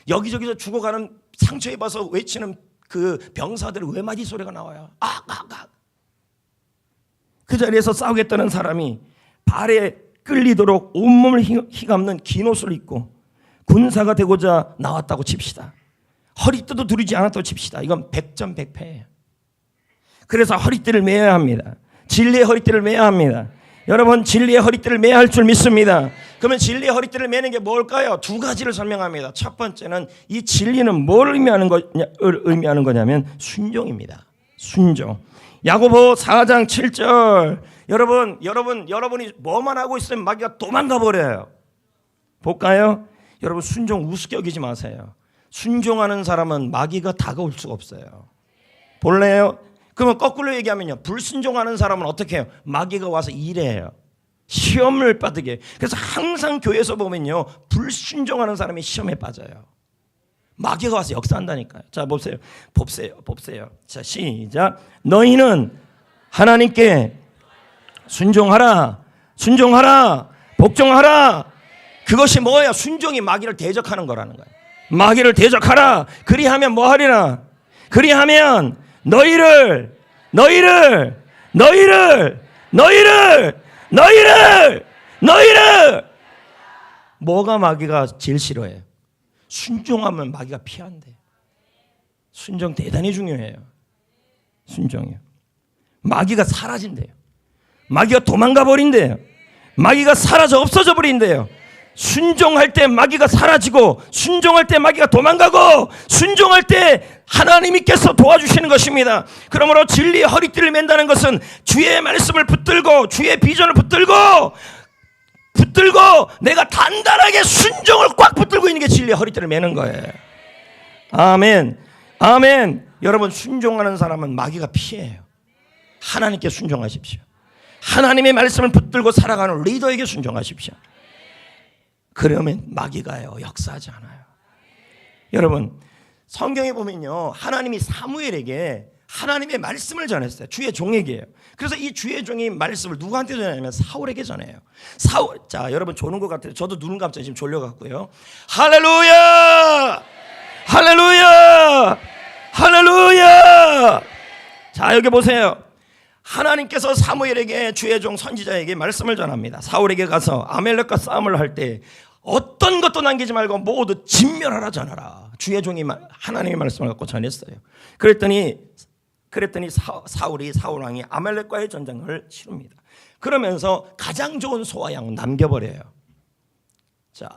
여기저기서 죽어가는, 상처 입어서 외치는 그 병사들의 외마디 소리가 나와요. 그 자리에서 싸우겠다는 사람이 발에 끌리도록 온몸을 휘감는 긴 옷을 입고 군사가 되고자 나왔다고 칩시다. 허리띠도 두르지 않았다고 칩시다. 이건 백전백패예요. 그래서 허리띠를 매야 합니다. 진리의 허리띠를 매야 합니다. 여러분, 진리의 허리띠를 매야 할 줄 믿습니다. 그러면 진리의 허리띠를 매는 게 뭘까요? 2가지를 설명합니다. 첫 번째는 이 진리는 뭘 의미하는 거냐면 순종입니다. 순종. 야고보 4장 7절. 여러분이 뭐만 하고 있으면 마귀가 도망가 버려요. 볼까요? 여러분, 순종 우습게 여기지 마세요. 순종하는 사람은 마귀가 다가올 수가 없어요. 볼래요? 그러면 거꾸로 얘기하면요, 불순종하는 사람은 어떻게 해요? 마귀가 와서 일해요. 시험을 빠지게. 그래서 항상 교회에서 보면요, 불순종하는 사람이 시험에 빠져요. 마귀가 와서 역사한다니까요. 자, 보세요. 자, 시작. 너희는 하나님께 순종하라, 복종하라. 그것이 뭐예요? 순종이 마귀를 대적하는 거라는 거예요. 마귀를 대적하라. 그리하면 뭐 하리라? 그리하면 너희를 뭐가 마귀가 제일 싫어해요? 순종하면 마귀가 피한대요. 순종 대단히 중요해요. 순종이요. 마귀가 사라진대요. 마귀가 도망가 버린대요. 마귀가 사라져 없어져 버린대요. 순종할 때 마귀가 사라지고, 순종할 때 마귀가 도망가고, 순종할 때 하나님께서 도와주시는 것입니다. 그러므로 진리의 허리띠를 맨다는 것은 주의 말씀을 붙들고, 주의 비전을 붙들고 내가 단단하게 순종을 꽉 붙들고 있는 게 진리의 허리띠를 매는 거예요. 아멘. 여러분, 순종하는 사람은 마귀가 피해요. 하나님께 순종하십시오. 하나님의 말씀을 붙들고 살아가는 리더에게 순종하십시오. 그러면 마귀가요, 역사하지 않아요. 여러분, 성경에 보면요, 하나님이 사무엘에게 하나님의 말씀을 전했어요. 주의 종에게요. 그래서 이 주의 종이 말씀을 누구한테 전하냐면 사울에게 전해요. 자, 여러분 조는 것 같아요. 저도 눈 감자 지금 졸려갖고요. 할렐루야! 자, 여기 보세요. 하나님께서 사무엘에게, 주의 종 선지자에게 말씀을 전합니다. 사울에게 가서 아멜렉과 싸움을 할 때 어떤 것도 남기지 말고 모두 진멸하라 전하라. 주의 종이 하나님의 말씀을 갖고 전했어요. 그랬더니 사울 왕이 아말렉과의 전쟁을 치릅니다. 그러면서 가장 좋은 소와 양 남겨버려요. 자,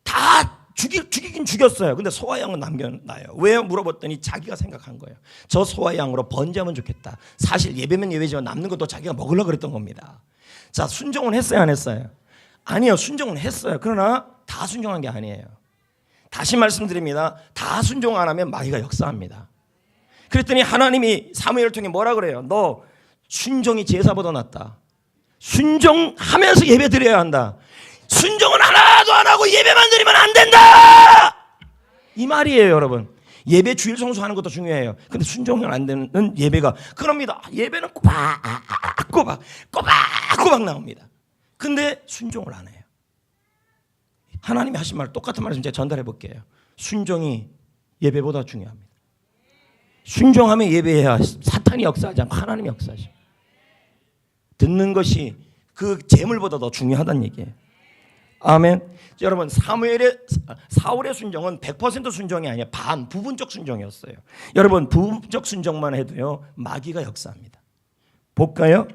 다 죽이긴 죽였어요. 근데 소와 양은 남겨놔요. 왜 물어봤더니 자기가 생각한 거예요. 저 소와 양으로 번제하면 좋겠다. 사실 예배면 예배지만 남는 것도 자기가 먹으려고 그랬던 겁니다. 자, 순종은 했어요, 안 했어요? 아니요, 순종은 했어요. 그러나 다 순종한 게 아니에요. 다시 말씀드립니다. 다 순종 안 하면 마귀가 역사합니다. 그랬더니 하나님이 사무엘을 통해 뭐라 그래요? 너 순종이 제사보다 낫다. 순종하면서 예배 드려야 한다. 순종은 하나도 안 하고 예배만 드리면 안 된다. 이 말이에요, 여러분. 예배 주일 성수하는 것도 중요해요. 근데 순종이 안 되는 예배가 그럽니다. 예배는 꼬박 나옵니다. 근데 순종을 안 해요. 하나님이 하신 말 똑같은 말씀 제가 전달해 볼게요. 순종이 예배보다 중요합니다. 순종하면 예배해야 사탄이 역사하지 않고 하나님이 역사하죠. 듣는 것이 그 재물보다 더 중요하다는 얘기예요. 아멘. 여러분, 사울의 순종은 100% 순종이 아니에요. 부분적 순종이었어요. 여러분, 부분적 순종만 해도요 마귀가 역사합니다. 볼까요?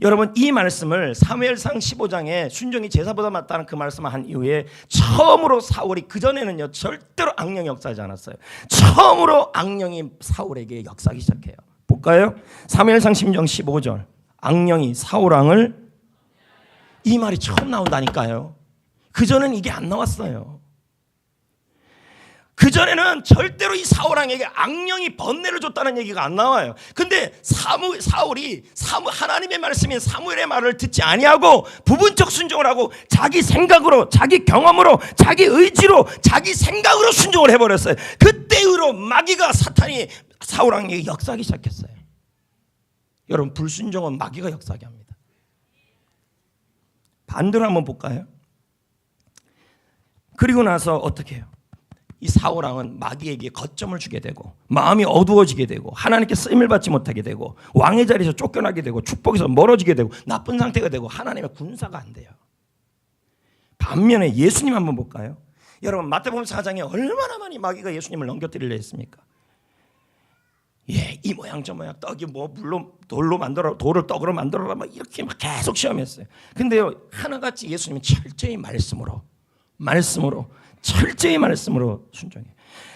여러분, 이 말씀을 사무엘상 15장에 순종이 제사보다 맞다는 그 말씀을 한 이후에 처음으로 사울이, 그전에는요 절대로 악령이 역사하지 않았어요. 처음으로 악령이 사울에게 역사하기 시작해요. 볼까요? 사무엘상 16장 15절. 악령이 사울왕을, 이 말이 처음 나온다니까요. 그전에는 이게 안 나왔어요. 그전에는 절대로 이 사울왕에게 악령이 번뇌를 줬다는 얘기가 안 나와요. 근데 사울이 하나님의 말씀인 사무엘의 말을 듣지 아니하고 부분적 순종을 하고 자기 생각으로, 자기 경험으로, 자기 의지로, 자기 생각으로 순종을 해버렸어요. 그때로 마귀가, 사탄이 사울왕에게 역사하기 시작했어요. 여러분, 불순종은 마귀가 역사하게 합니다. 반대로 한번 볼까요? 그리고 나서 어떻게 해요? 이 사울왕은 마귀에게 거점을 주게 되고 마음이 어두워지게 되고 하나님께 쓰임을 받지 못하게 되고 왕의 자리에서 쫓겨나게 되고 축복에서 멀어지게 되고 나쁜 상태가 되고 하나님의 군사가 안 돼요. 반면에 예수님 한번 볼까요? 여러분, 마태복음 4장에 얼마나 많이 마귀가 예수님을 넘겨뜨리려 했습니까? 예, 이 모양 저 모양, 떡이 뭐 물로 돌로 만들어, 돌을 떡으로 만들어라, 막 이렇게 막 계속 시험했어요. 근데요, 하나같이 예수님은 철저히 철저히 말씀으로 순종해.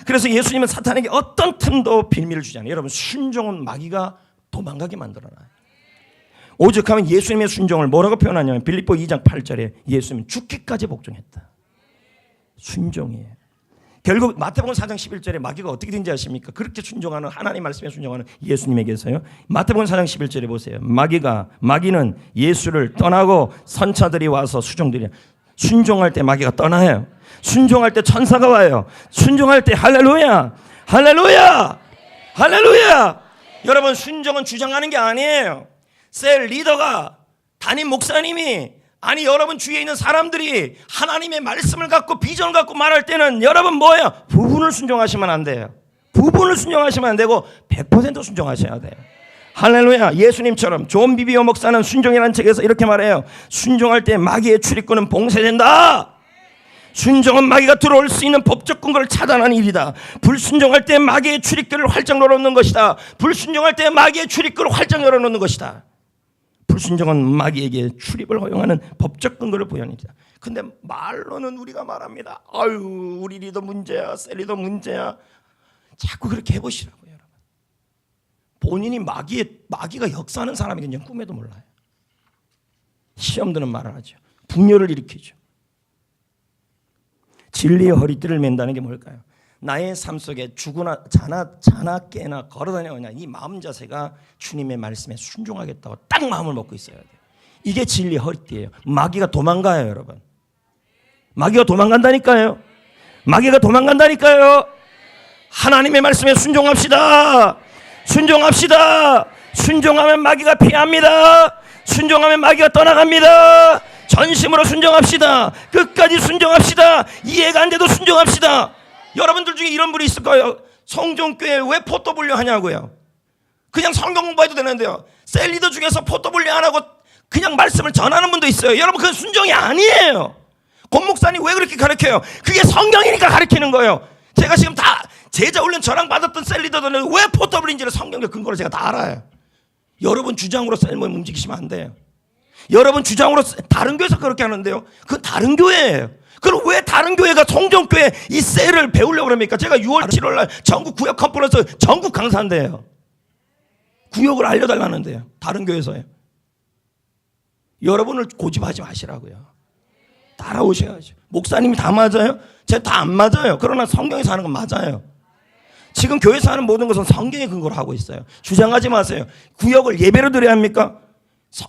그래서 예수님은 사탄에게 어떤 틈도 빌미를 주지 않아요. 여러분, 순종은 마귀가 도망가게 만들어놔요. 오죽하면 예수님의 순종을 뭐라고 표현하냐면 빌립보 2장 8절에 예수님은 죽기까지 복종했다. 순종이에요. 결국 마태복음 4장 11절에 마귀가 어떻게 된지 아십니까? 그렇게 순종하는, 하나님 말씀에 순종하는 예수님에게서요. 마태복음 4장 11절에 보세요. 마귀는 예수를 떠나고 선차들이 와서 수종들이, 순종할 때 마귀가 떠나요. 순종할 때 천사가 와요. 순종할 때 할렐루야, 할렐루야, 할렐루야. 여러분, 순종은 주장하는 게 아니에요. 셀 리더가, 담임 목사님이, 아니 여러분 주위에 있는 사람들이 하나님의 말씀을 갖고 비전을 갖고 말할 때는 여러분 뭐예요? 부분을 순종하시면 안 돼요. 부분을 순종하시면 안 되고 100% 순종하셔야 돼요. 할렐루야. 예수님처럼 존 비비오 목사는 순종이라는 책에서 이렇게 말해요. 순종할 때 마귀의 출입구는 봉쇄된다. 순종은 마귀가 들어올 수 있는 법적 근거를 차단하는 일이다. 불순종할 때 마귀의 출입구를 활짝 열어놓는 것이다. 불순종할 때 마귀의 출입구를 활짝 열어놓는 것이다. 불순종은 마귀에게 출입을 허용하는 법적 근거를 보여줍니다. 근데 말로는 우리가 말합니다. 아유, 우리 리더 문제야, 셀리더 문제야. 자꾸 그렇게 해보시라고요, 여러분. 본인이 마귀가 역사하는 사람이겠냐 꿈에도 몰라요. 시험 드는 말을 하죠. 분열을 일으키죠. 진리의 허리띠를 맨다는 게 뭘까요? 나의 삶 속에 죽으나 자나 깨나 걸어다녀오냐, 이 마음 자세가 주님의 말씀에 순종하겠다고 딱 마음을 먹고 있어야 돼요. 이게 진리의 허리띠예요. 마귀가 도망가요, 여러분. 마귀가 도망간다니까요. 마귀가 도망간다니까요. 하나님의 말씀에 순종합시다. 순종합시다. 순종하면 마귀가 피합니다. 순종하면 마귀가 떠나갑니다. 전심으로 순종합시다. 끝까지 순종합시다. 이해가 안 돼도 순종합시다. 여러분들 중에 이런 분이 있을 거예요. 성종교회 왜 포토분류 하냐고요. 그냥 성경 공부해도 되는데요. 셀리더 중에서 포토분류 안 하고 그냥 말씀을 전하는 분도 있어요. 여러분, 그건 순종이 아니에요. 권 목사님 왜 그렇게 가르쳐요? 그게 성경이니까 가르치는 거예요. 제가 지금 다 제자 훈련 저랑 받았던 셀리더들은 왜 포터블인지를 성경적 근거를 제가 다 알아요. 여러분 주장으로 셀모임 움직이시면 안 돼요. 여러분 주장으로 다른 교회에서 그렇게 하는데요. 그건 다른 교회예요. 그럼 왜 다른 교회가 성전교회 이 셀을 배우려고 그럽니까? 제가 6월 7월 날 전국 구역 컨퍼런스 전국 강사인데요. 구역을 알려달라는데요. 다른 교회에서요. 여러분을 고집하지 마시라고요. 따라오셔야죠. 목사님이 다 맞아요? 제가 다 안 맞아요. 그러나 성경에서 하는 건 맞아요. 지금 교회에서 하는 모든 것은 성경의 근거로 하고 있어요. 주장하지 마세요. 구역을 예배로 드려야 합니까?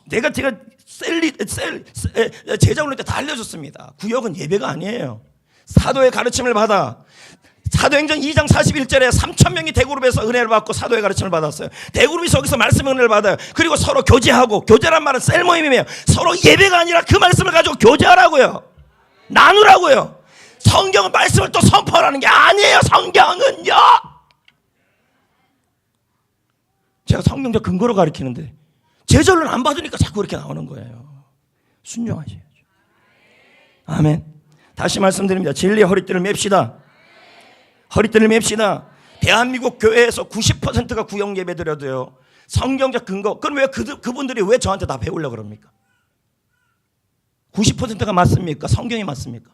제가 제자 훈련 때 다 알려줬습니다. 구역은 예배가 아니에요. 사도의 가르침을 받아. 사도행전 2장 41절에 3,000명이 대그룹에서 은혜를 받고 사도의 가르침을 받았어요. 대그룹이 거기서 말씀의 은혜를 받아요. 그리고 서로 교제하고, 교제란 말은 셀 모임이에요. 서로 예배가 아니라 그 말씀을 가지고 교제하라고요. 나누라고요. 성경은 말씀을 또 선포하라는 게 아니에요. 성경은요. 제가 성경적 근거로 가르치는데 제절로는 안 받으니까 자꾸 그렇게 나오는 거예요. 순종하셔야죠. 아멘. 다시 말씀드립니다. 진리의 허리띠를 맵시다. 허리띠를 맵시다. 대한민국 교회에서 90%가 구역 예배 드려도요, 성경적 근거. 그럼 왜 그분들이 왜 저한테 다 배우려고 그럽니까? 90%가 맞습니까? 성경이 맞습니까?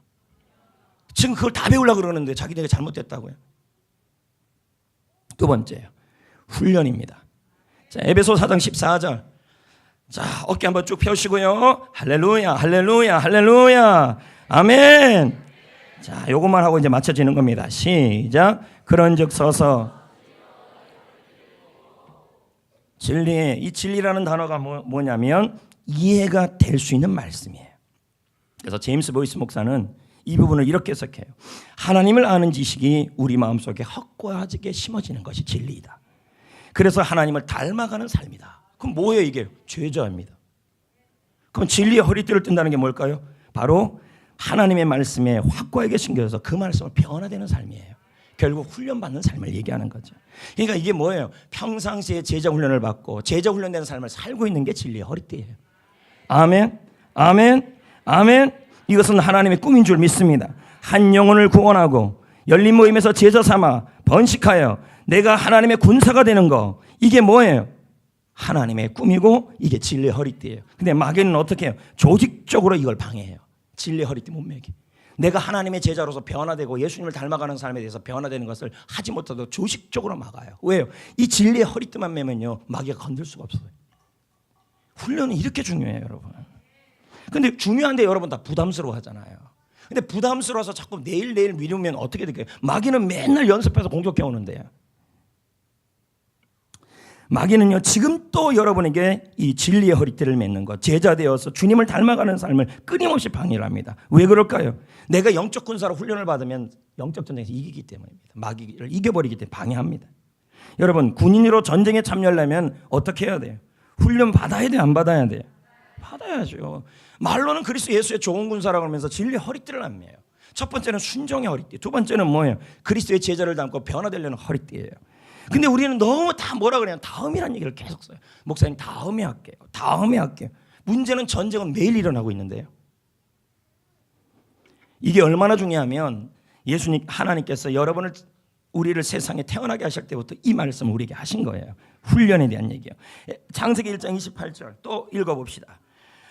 지금 그걸 다 배우려고 그러는데 자기네가 잘못됐다고요. 두 번째요, 훈련입니다. 자, 에베소 4장 14절. 자, 어깨 한번 쭉 펴시고요. 할렐루야, 할렐루야, 할렐루야. 아멘. 자, 요것만 하고 이제 맞춰지는 겁니다. 시작. 그런즉 서서. 진리의, 이 진리라는 단어가 뭐냐면 이해가 될 수 있는 말씀이에요. 그래서 제임스 보이스 목사는 이 부분을 이렇게 해석해요. 하나님을 아는 지식이 우리 마음속에 확고하게 심어지는 것이 진리이다. 그래서 하나님을 닮아가는 삶이다. 그럼 뭐예요 이게? 죄자입니다. 그럼 진리의 허리띠를 뜬다는 게 뭘까요? 바로 하나님의 말씀에 확고하게 심겨서 그 말씀을 변화되는 삶이에요. 결국 훈련받는 삶을 얘기하는 거죠. 그러니까 이게 뭐예요? 평상시에 제자 훈련을 받고 제자 훈련되는 삶을 살고 있는 게 진리의 허리띠예요. 아멘, 아멘, 아멘. 이것은 하나님의 꿈인 줄 믿습니다. 한 영혼을 구원하고 열린 모임에서 제자 삼아 번식하여 내가 하나님의 군사가 되는 거, 이게 뭐예요? 하나님의 꿈이고 이게 진리의 허리띠예요. 근데 마귀는 어떻게 해요? 조직적으로 이걸 방해해요. 진리의 허리띠 못 매게. 내가 하나님의 제자로서 변화되고 예수님을 닮아가는 삶에 대해서 변화되는 것을 하지 못해도 조직적으로 막아요. 왜요? 이 진리의 허리띠만 매면요, 마귀가 건들 수가 없어요. 훈련은 이렇게 중요해요, 여러분. 근데 중요한데 여러분 다 부담스러워 하잖아요. 근데 부담스러워서 자꾸 내일 미루면 어떻게 될까요? 마귀는 맨날 연습해서 공격해 오는데요. 마귀는요, 지금 또 여러분에게 이 진리의 허리띠를 맺는 것, 제자 되어서 주님을 닮아가는 삶을 끊임없이 방해를 합니다. 왜 그럴까요? 내가 영적 군사로 훈련을 받으면 영적 전쟁에서 이기기 때문입니다. 마귀를 이겨버리기 때문에 방해합니다. 여러분, 군인으로 전쟁에 참여하려면 어떻게 해야 돼요? 훈련 받아야 돼요? 안 받아야 돼요? 받아야죠. 말로는 그리스도 예수의 좋은 군사라고 하면서 진리의 허리띠를 안 매요. 첫 번째는 순종의 허리띠, 두 번째는 뭐예요? 그리스도의 제자를 닮고 변화되려는 허리띠예요. 근데 우리는 너무 다 뭐라 그래요? 다음이라는 얘기를 계속 써요. 목사님 다음에 할게요. 다음에 할게요. 문제는 전쟁은 매일 일어나고 있는데요. 이게 얼마나 중요하면 예수님 하나님께서 우리를 세상에 태어나게 하실 때부터 이 말씀을 우리에게 하신 거예요. 훈련에 대한 얘기예요. 창세기 1장 28절 또 읽어봅시다.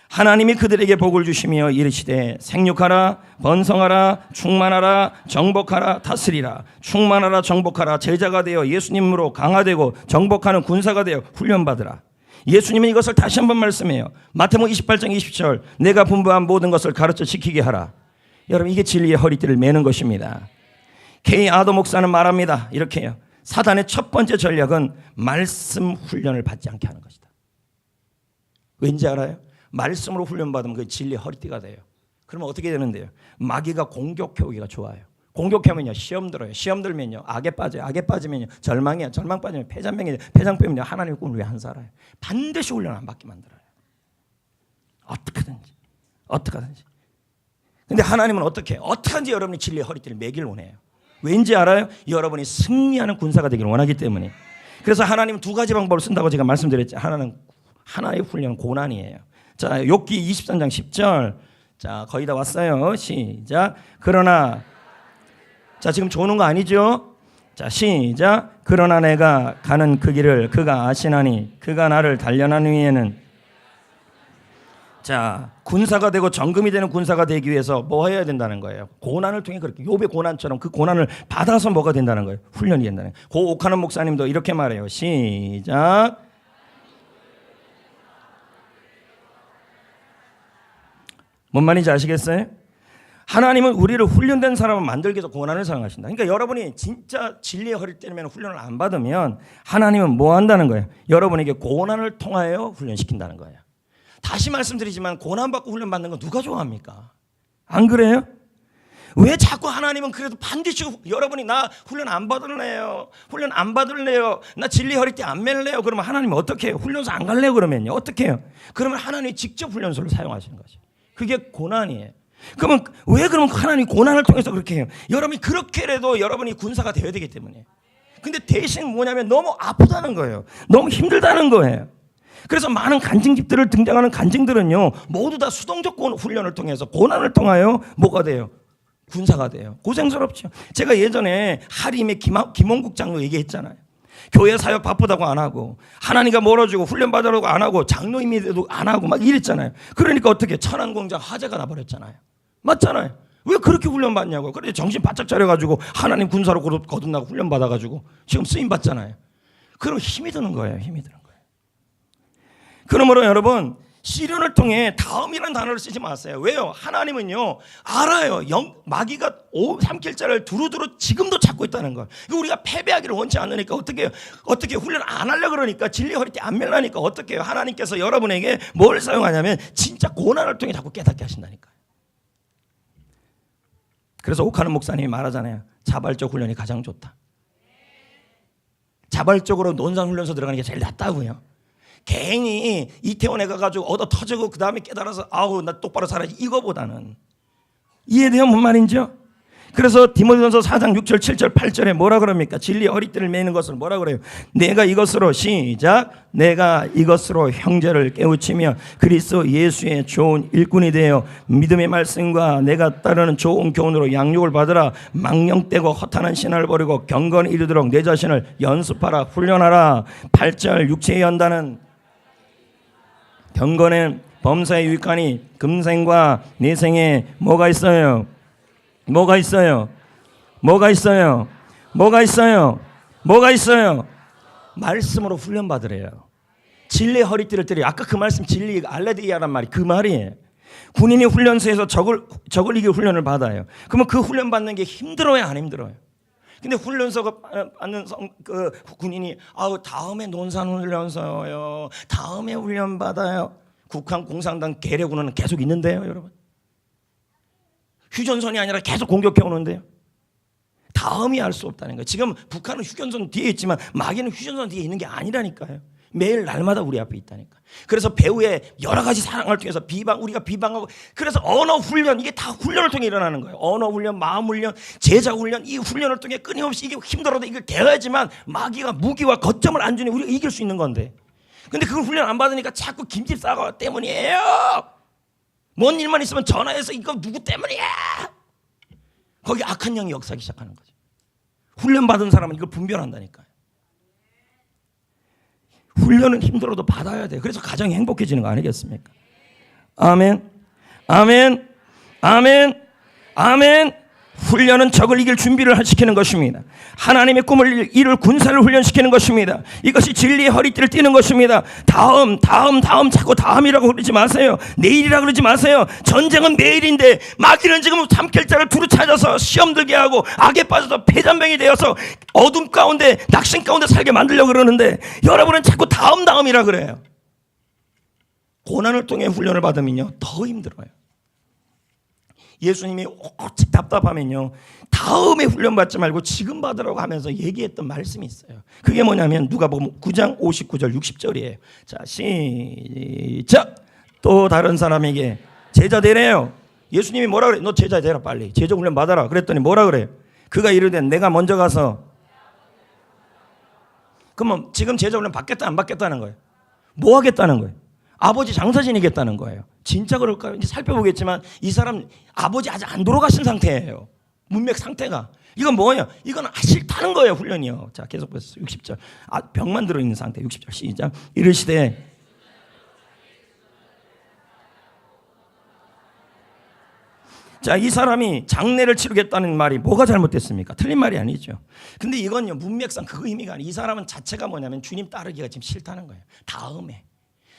하나님이 그들에게 복을 주시며 이르시되 생육하라 번성하라 충만하라 정복하라 다스리라. 충만하라 정복하라. 제자가 되어 예수님으로 강화되고 정복하는 군사가 되어 훈련받으라. 예수님은 이것을 다시 한번 말씀해요. 마태복음 28장 20절 내가 분부한 모든 것을 가르쳐 지키게 하라. 여러분, 이게 진리의 허리띠를 매는 것입니다. K 아도 목사는 말합니다. 이렇게 해요. 사단의 첫 번째 전략은 말씀 훈련을 받지 않게 하는 것이다. 왠지 알아요? 말씀으로 훈련받으면 그게 진리의 허리띠가 돼요. 그러면 어떻게 되는데요? 마귀가 공격해 오기가 좋아요. 공격하면요, 시험 들어요. 시험 들면요, 악에 빠져요. 악에 빠지면요, 절망이야. 절망 빠지면 폐장병이에요. 폐장 빼면요, 하나님의 꿈을 왜 안 살아요? 반드시 훈련 안 받게 만들어요. 어떻게든지. 근데 하나님은 어떻게 해요? 어떻게든지 여러분이 진리의 허리띠를 매길 원해요. 왠지 알아요? 여러분이 승리하는 군사가 되기를 원하기 때문에. 그래서 하나님은 두 가지 방법을 쓴다고 제가 말씀드렸죠. 하나는 하나의 훈련은 고난이에요. 자, 욥기 23장 10절. 자, 거의 다 왔어요. 시작. 그러나 자, 지금 조는 거 아니죠? 자, 시작. 그러나 내가 가는 그 길을 그가 아시나니 그가 나를 단련한 후에는 자, 군사가 되고 정금이 되는 군사가 되기 위해서 뭐 해야 된다는 거예요? 고난을 통해 그렇게 욥의 고난처럼 그 고난을 받아서 뭐가 된다는 거예요? 훈련이 된다는 거예요. 고 옥하는 목사님도 이렇게 말해요. 시작. 뭔 말인지 아시겠어요? 하나님은 우리를 훈련된 사람을 만들기 위해서 고난을 사용하신다. 그러니까 여러분이 진짜 진리의 허리를 때리면 훈련을 안 받으면 하나님은 뭐 한다는 거예요? 여러분에게 고난을 통하여 훈련시킨다는 거예요. 다시 말씀드리지만 고난받고 훈련받는 건 누가 좋아합니까? 안 그래요? 왜 자꾸 하나님은 그래도 반드시 여러분이 나 훈련 안 받을래요? 훈련 안 받을래요? 나 진리 허리띠 안 맬래요? 그러면 하나님은 어떻게 해요? 훈련소 안 갈래요? 그러면요 어떻게 해요? 그러면 하나님이 직접 훈련소를 사용하시는 거죠. 그게 고난이에요. 그러면 왜 그러면 하나님이 고난을 통해서 그렇게 해요? 여러분이 그렇게라도 여러분이 군사가 되어야 되기 때문에. 근데 대신 뭐냐면 너무 아프다는 거예요. 너무 힘들다는 거예요. 그래서 많은 간증집들을 등장하는 간증들은요 모두 다 수동적 훈련을 통해서 고난을 통하여 뭐가 돼요? 군사가 돼요. 고생스럽죠. 제가 예전에 하림의 김원국 장로 얘기했잖아요. 교회 사역 바쁘다고 안 하고 하나님과 멀어지고 훈련 받으라고 안 하고 장로임에도 안 하고 막 이랬잖아요. 그러니까 어떻게 천안공장 화재가 나버렸잖아요. 맞잖아요. 왜 그렇게 훈련 받냐고요. 그래 정신 바짝 차려가지고 하나님 군사로 거듭나고 훈련 받아가지고 지금 쓰임 받잖아요. 그럼 힘이 드는 거예요. 힘이 드는 거예요. 그러므로 여러분 시련을 통해 다음이라는 단어를 쓰지 마세요. 왜요? 하나님은요 알아요. 마귀가 삼킬자를 두루두루 지금도 찾고 있다는 걸. 우리가 패배하기를 원치 않으니까 어떻게 훈련 안 하려고 그러니까 진리 허리띠 안 멜라니까 어떻게 해요? 하나님께서 여러분에게 뭘 사용하냐면 진짜 고난을 통해 자꾸 깨닫게 하신다니까요. 그래서 옥하는 목사님이 말하잖아요. 자발적 훈련이 가장 좋다. 자발적으로 논산훈련소 들어가는 게 제일 낫다고요. 괜히 이태원에 가가지고 얻어 터지고 그 다음에 깨달아서 아우 나 똑바로 살아야지 이거보다는. 이해돼요? 뭔 말인지요? 그래서 디모데전서 4장 6절 7절 8절에 뭐라 그럽니까? 진리의 허리띠를 매는 것을 뭐라 그래요? 내가 이것으로 시작. 내가 이것으로 형제를 깨우치며 그리스도 예수의 좋은 일꾼이 되어 믿음의 말씀과 내가 따르는 좋은 교훈으로 양육을 받으라. 망령되고 허탄한 신화를 버리고 경건에 이르도록 내 자신을 연습하라. 훈련하라. 8절 육체의 연단은 경건의 범사에 유익하니 금생과 내생에 뭐가 있어요? 뭐가 있어요? 뭐가 있어요? 뭐가 있어요? 뭐가 있어요? 말씀으로 훈련 받으래요. 진리의 허리띠를 때려. 아까 그 말씀 진리 알레디아란 말이 그 말이에요. 군인이 훈련소에서 적을 이길 훈련을 받아요. 그러면 그 훈련 받는 게 힘들어요, 안 힘들어요? 근데 훈련소가 받는 그 군인이 다음에 논산훈련소요. 다음에 훈련 받아요. 국방 공산당 계례군은 계속 있는데요, 여러분. 휴전선이 아니라 계속 공격해 오는데요. 다음이 알 수 없다는 거예요. 지금 북한은 휴전선 뒤에 있지만 마귀는 휴전선 뒤에 있는 게 아니라니까요. 매일 날마다 우리 앞에 있다니까. 그래서 배우의 여러 가지 사랑을 통해서 우리가 비방하고 그래서 언어 훈련 이게 다 훈련을 통해 일어나는 거예요. 언어 훈련, 마음 훈련, 제자 훈련 이 훈련을 통해 끊임없이 이게 힘들어도 이걸 대해야지만 마귀가 무기와 거점을 안 주니 우리가 이길 수 있는 건데. 근데 그걸 훈련 안 받으니까 자꾸 김집 싸가 때문이에요. 뭔 일만 있으면 전화해서 이거 누구 때문이야? 거기 악한 영이 역사하기 시작하는 거죠. 훈련 받은 사람은 이걸 분별한다니까요. 훈련은 힘들어도 받아야 돼요. 그래서 가정이 행복해지는 거 아니겠습니까? 아멘, 아멘, 아멘, 아멘. 훈련은 적을 이길 준비를 시키는 것입니다. 하나님의 꿈을 이룰 군사를 훈련시키는 것입니다. 이것이 진리의 허리띠를 띠는 것입니다. 다음 자꾸 다음이라고 그러지 마세요. 내일이라고 그러지 마세요. 전쟁은 내일인데 마귀는 지금 삼킬자를 두루 찾아서 시험 들게 하고 악에 빠져서 폐잔병이 되어서 어둠 가운데 낙심 가운데 살게 만들려고 그러는데 여러분은 자꾸 다음이라 그래요. 고난을 통해 훈련을 받으면요 더 힘들어요. 예수님이 오직 답답하면요 다음에 훈련 받지 말고 지금 받으라고 하면서 얘기했던 말씀이 있어요. 그게 뭐냐면 누가복음 9장 59절 60절이에요. 자 시작. 또 다른 사람에게 제자 되래요. 예수님이 뭐라 그래? 너 제자 되라 빨리. 제자 훈련 받아라. 그랬더니 뭐라 그래요? 그가 이르되 내가 먼저 가서. 그러면 지금 제자 훈련 받겠다 안 받겠다는 거예요? 뭐 하겠다는 거예요? 아버지 장사 지내겠다는 거예요. 진짜 그럴까요? 이제 살펴보겠지만 이 사람 아버지 아직 안 돌아가신 상태예요. 문맥 상태가. 이건 뭐예요? 이건 싫다는 거예요. 훈련이요. 자, 계속 보세요. 60절. 병만 들어있는 상태. 60절 시작. 이르시되 자, 이 사람이 장례를 치르겠다는 말이 뭐가 잘못됐습니까? 틀린 말이 아니죠. 근데 이건요, 문맥상 그 의미가 아니에요. 이 사람은 자체가 뭐냐면 주님 따르기가 지금 싫다는 거예요. 다음에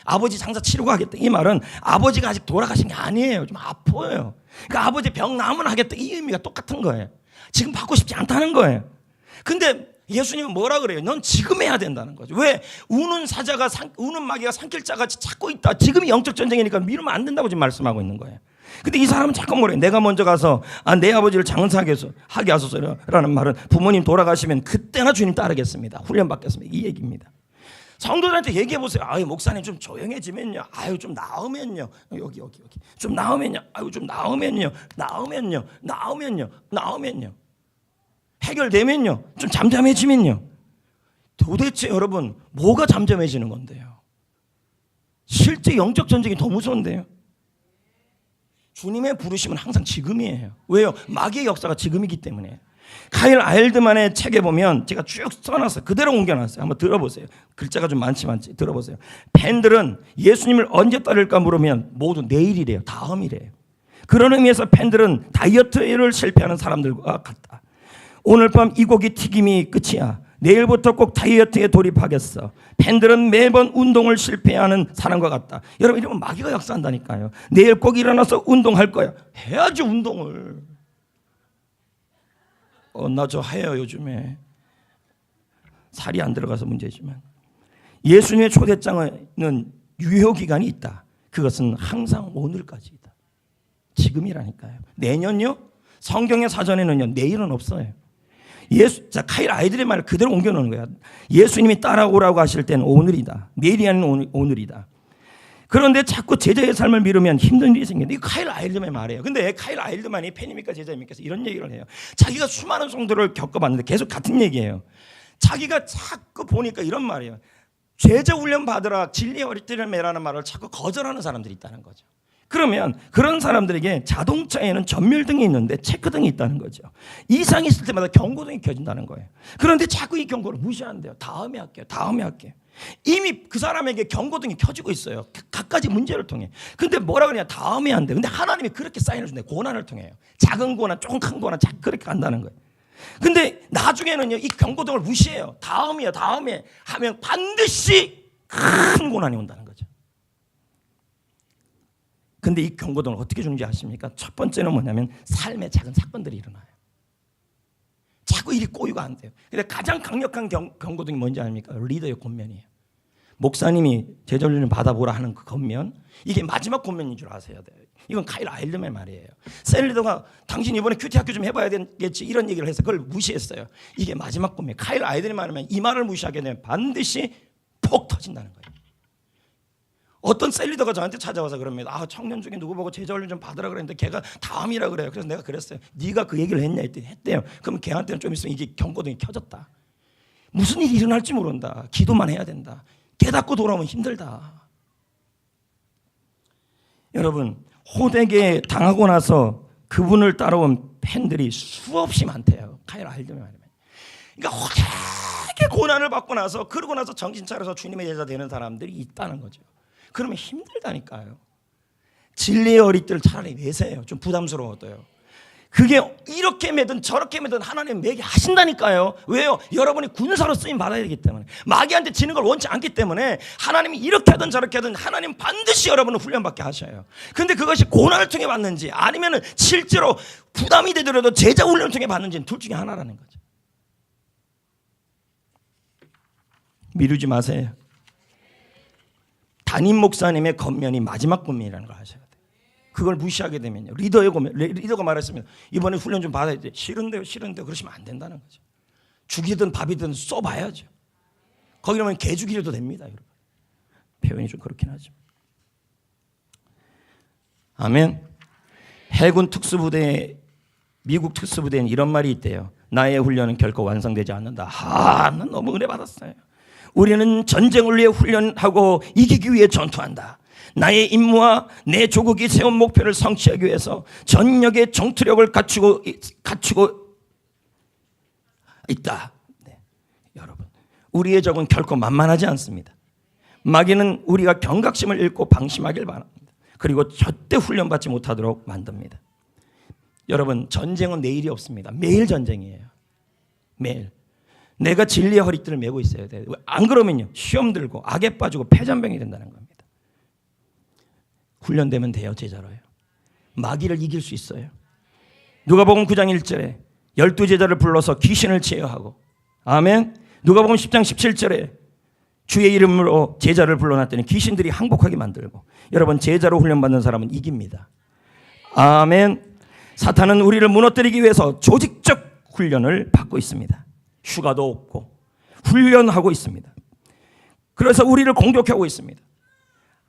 아버지 장사 치르고 하겠다. 이 말은 아버지가 아직 돌아가신 게 아니에요. 좀 아파요. 그러니까 아버지 병 나으면 하겠다. 이 의미가 똑같은 거예요. 지금 받고 싶지 않다는 거예요. 근데 예수님은 뭐라 그래요? 넌 지금 해야 된다는 거죠. 왜? 우는 사자가 우는 마귀가 산길자같이 찾고 있다. 지금이 영적 전쟁이니까 미루면 안 된다고 지금 말씀하고 있는 거예요. 근데 이 사람은 자꾸 뭐래요? 내가 먼저 가서 내 아버지를 장사하게 하소서라는 말은 부모님 돌아가시면 그때나 주님 따르겠습니다. 훈련 받겠습니다. 이 얘기입니다. 성도들한테 얘기해 보세요. 목사님 좀 조용해지면요. 좀 나으면요. 여기. 좀 나으면요. 좀 나으면요. 해결되면요. 좀 잠잠해지면요. 도대체 여러분 뭐가 잠잠해지는 건데요? 실제 영적 전쟁이 더 무서운데요. 주님의 부르심은 항상 지금이에요. 왜요? 마귀의 역사가 지금이기 때문에. 카일 아일드만의 책에 보면 제가 쭉 써놨어요. 그대로 옮겨놨어요. 한번 들어보세요. 글자가 좀 많지만 들어보세요. 팬들은 예수님을 언제 따를까 물으면 모두 내일이래요. 다음이래요. 그런 의미에서 팬들은 다이어트를 실패하는 사람들과 같다. 오늘 밤 이 고기 튀김이 끝이야. 내일부터 꼭 다이어트에 돌입하겠어. 팬들은 매번 운동을 실패하는 사람과 같다. 여러분 이러면 마귀가 역사한다니까요. 내일 꼭 일어나서 운동할 거야. 해야지 운동을. 나 저 해요 요즘에. 살이 안 들어가서 문제지만. 예수님의 초대장은 유효기간이 있다. 그것은 항상 오늘까지이다. 지금이라니까요. 내년요? 성경의 사전에는요. 내일은 없어요. 자, 카일 아이들의 말을 그대로 옮겨놓는 거야. 예수님이 따라오라고 하실 때는 오늘이다. 내일이 아닌 오늘이다. 그런데 자꾸 제자의 삶을 미루면 힘든 일이 생긴다. 이거 카일 아일드만의 말이에요. 근데 카일 아일드만이 팬입니까 제자입니까? 이런 얘기를 해요. 자기가 수많은 성도를 겪어봤는데 계속 같은 얘기예요. 자기가 자꾸 보니까 이런 말이에요. 제자 훈련 받으라 진리의 어리띠를 매라는 말을 자꾸 거절하는 사람들이 있다는 거죠. 그러면 그런 사람들에게 자동차에는 전멸등이 있는데 체크등이 있다는 거죠. 이상이 있을 때마다 경고등이 켜진다는 거예요. 그런데 자꾸 이 경고를 무시한대요. 다음에 할게요. 이미 그 사람에게 경고등이 켜지고 있어요. 갖가지 문제를 통해. 근데 뭐라 그러냐? 다음에 한대. 근데 하나님이 그렇게 사인을 준대. 고난을 통해요. 작은 고난, 조금 큰 고난, 그렇게 간다는 거예요. 근데 나중에는요, 이 경고등을 무시해요. 다음에 하면 반드시 큰 고난이 온다는 거죠. 근데 이 경고등을 어떻게 주는지 아십니까? 첫 번째는 뭐냐면 삶의 작은 사건들이 일어나요. 자꾸 일이 꼬이고 안 돼요. 근데 가장 강력한 경고등이 뭔지 아닙니까? 리더의 권면이에요. 목사님이 제자훈련을 받아보라 하는 그 권면, 이게 마지막 권면인 줄 아셔야 돼요. 이건 카일 아일드만의 말이에요. 셀 리더가 당신 이번에 큐티 학교 좀 해봐야 되겠지 이런 얘기를 해서 그걸 무시했어요. 이게 마지막 권면. 카일 아일드만의 말이면 이 말을 무시하게 되면 반드시 폭 터진다는 거예요. 어떤 셀리더가 저한테 찾아와서 그럽니다. 청년 중에 누구 보고 제자훈련 좀 받으라 그랬는데 걔가 다음이라 그래요. 그래서 내가 그랬어요. 네가 그 얘기를 했냐 했더니 했대요. 그럼 걔한테는 좀 있으면 이게 경고등이 켜졌다. 무슨 일이 일어날지 모른다. 기도만 해야 된다. 깨닫고 돌아오면 힘들다. 여러분 호되게 당하고 나서 그분을 따라온 팬들이 수없이 많대요. 카일 아일드만 말이면. 그러니까 호되게 고난을 받고 나서 그러고 나서 정신 차려서 주님의 제자 되는 사람들이 있다는 거죠. 그러면 힘들다니까요. 진리의 어리띠를 차라리 매세요. 좀 부담스러워도요. 그게 이렇게 매든 저렇게 매든 하나님 매게 하신다니까요. 왜요? 여러분이 군사로 쓰임 받아야 되기 때문에. 마귀한테 지는 걸 원치 않기 때문에 하나님이 이렇게 하든 저렇게 하든 하나님 반드시 여러분을 훈련받게 하셔요. 근데 그것이 고난을 통해 받는지 아니면 실제로 부담이 되더라도 제자 훈련을 통해 받는지는 둘 중에 하나라는 거죠. 미루지 마세요. 담임 목사님의 권면이 마지막 권면이라는 걸 아셔야 돼요. 그걸 무시하게 되면요. 리더의 권면, 리더가 말했으면 이번에 훈련 좀 받아야 돼. 싫은데요. 그러시면 안 된다는 거죠. 죽이든 밥이든 쏘봐야죠. 거기라면 개 죽이려도 됩니다. 여러분. 표현이 좀 그렇긴 하죠. 아멘. 해군 특수부대, 미국 특수부대는 이런 말이 있대요. 나의 훈련은 결코 완성되지 않는다. 난 너무 은혜 받았어요. 우리는 전쟁을 위해 훈련하고 이기기 위해 전투한다. 나의 임무와 내 조국이 세운 목표를 성취하기 위해서 전력의 전투력을 갖추고 있다. 네. 여러분, 우리의 적은 결코 만만하지 않습니다. 마귀는 우리가 경각심을 잃고 방심하길 바랍니다. 그리고 절대 훈련받지 못하도록 만듭니다. 여러분, 전쟁은 내일이 없습니다. 매일 전쟁이에요. 매일. 내가 진리의 허리띠를 메고 있어야 돼요. 안 그러면요, 시험 들고 악에 빠지고 패잔병이 된다는 겁니다. 훈련되면 돼요. 제자로요. 마귀를 이길 수 있어요. 누가복음 9장 1절에 12제자를 불러서 귀신을 제어하고, 아멘. 누가복음 10장 17절에 주의 이름으로 제자를 불러놨더니 귀신들이 항복하게 만들고. 여러분, 제자로 훈련받는 사람은 이깁니다. 아멘. 사탄은 우리를 무너뜨리기 위해서 조직적 훈련을 받고 있습니다. 휴가도 없고 훈련하고 있습니다. 그래서 우리를 공격하고 있습니다.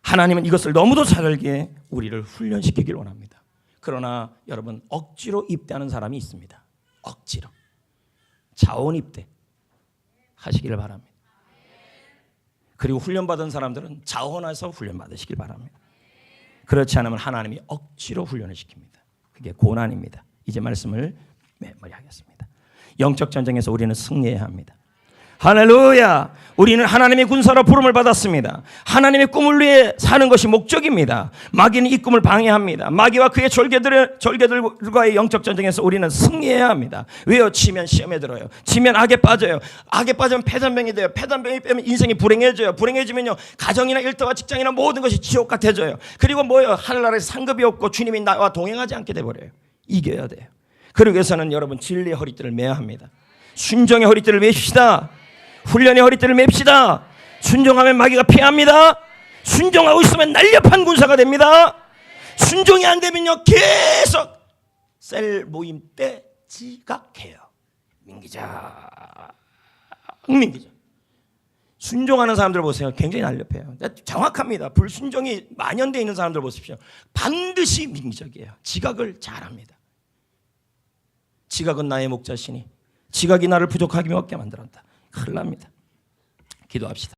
하나님은 이것을 너무도 잘 알기에 우리를 훈련시키길 원합니다. 그러나 여러분, 억지로 입대하는 사람이 있습니다. 억지로. 자원 입대 하시기를 바랍니다. 그리고 훈련받은 사람들은 자원해서 훈련받으시길 바랍니다. 그렇지 않으면 하나님이 억지로 훈련을 시킵니다. 그게 고난입니다. 이제 말씀을 마무리하겠습니다. 영적 전쟁에서 우리는 승리해야 합니다. 할렐루야. 우리는 하나님의 군사로 부름을 받았습니다. 하나님의 꿈을 위해 사는 것이 목적입니다. 마귀는 이 꿈을 방해합니다. 마귀와 그의 졸개들과의 영적 전쟁에서 우리는 승리해야 합니다. 왜요? 지면 시험에 들어요. 지면 악에 빠져요. 악에 빠지면 패잔병이 돼요. 패잔병이 빼면 인생이 불행해져요. 불행해지면요, 가정이나 일터와 직장이나 모든 것이 지옥 같아져요. 그리고 뭐예요? 하늘나라에서 상급이 없고 주님이 나와 동행하지 않게 돼버려요. 이겨야 돼요. 그러기 위해서는 여러분, 진리의 허리띠를 매야 합니다. 순종의 허리띠를 맵시다. 훈련의 허리띠를 맵시다. 순종하면 마귀가 피합니다. 순종하고 있으면 날렵한 군사가 됩니다. 순종이 안 되면요, 계속 셀 모임 때 지각해요. 민기자. 순종하는 사람들 보세요. 굉장히 날렵해요. 정확합니다. 불순종이 만연되어 있는 사람들 보십시오. 반드시 민기적이에요. 지각을 잘합니다. 지각은 나의 목자시니 지각이 나를 부족하게 먹게 만들었다. 큰일 납니다. 기도합시다.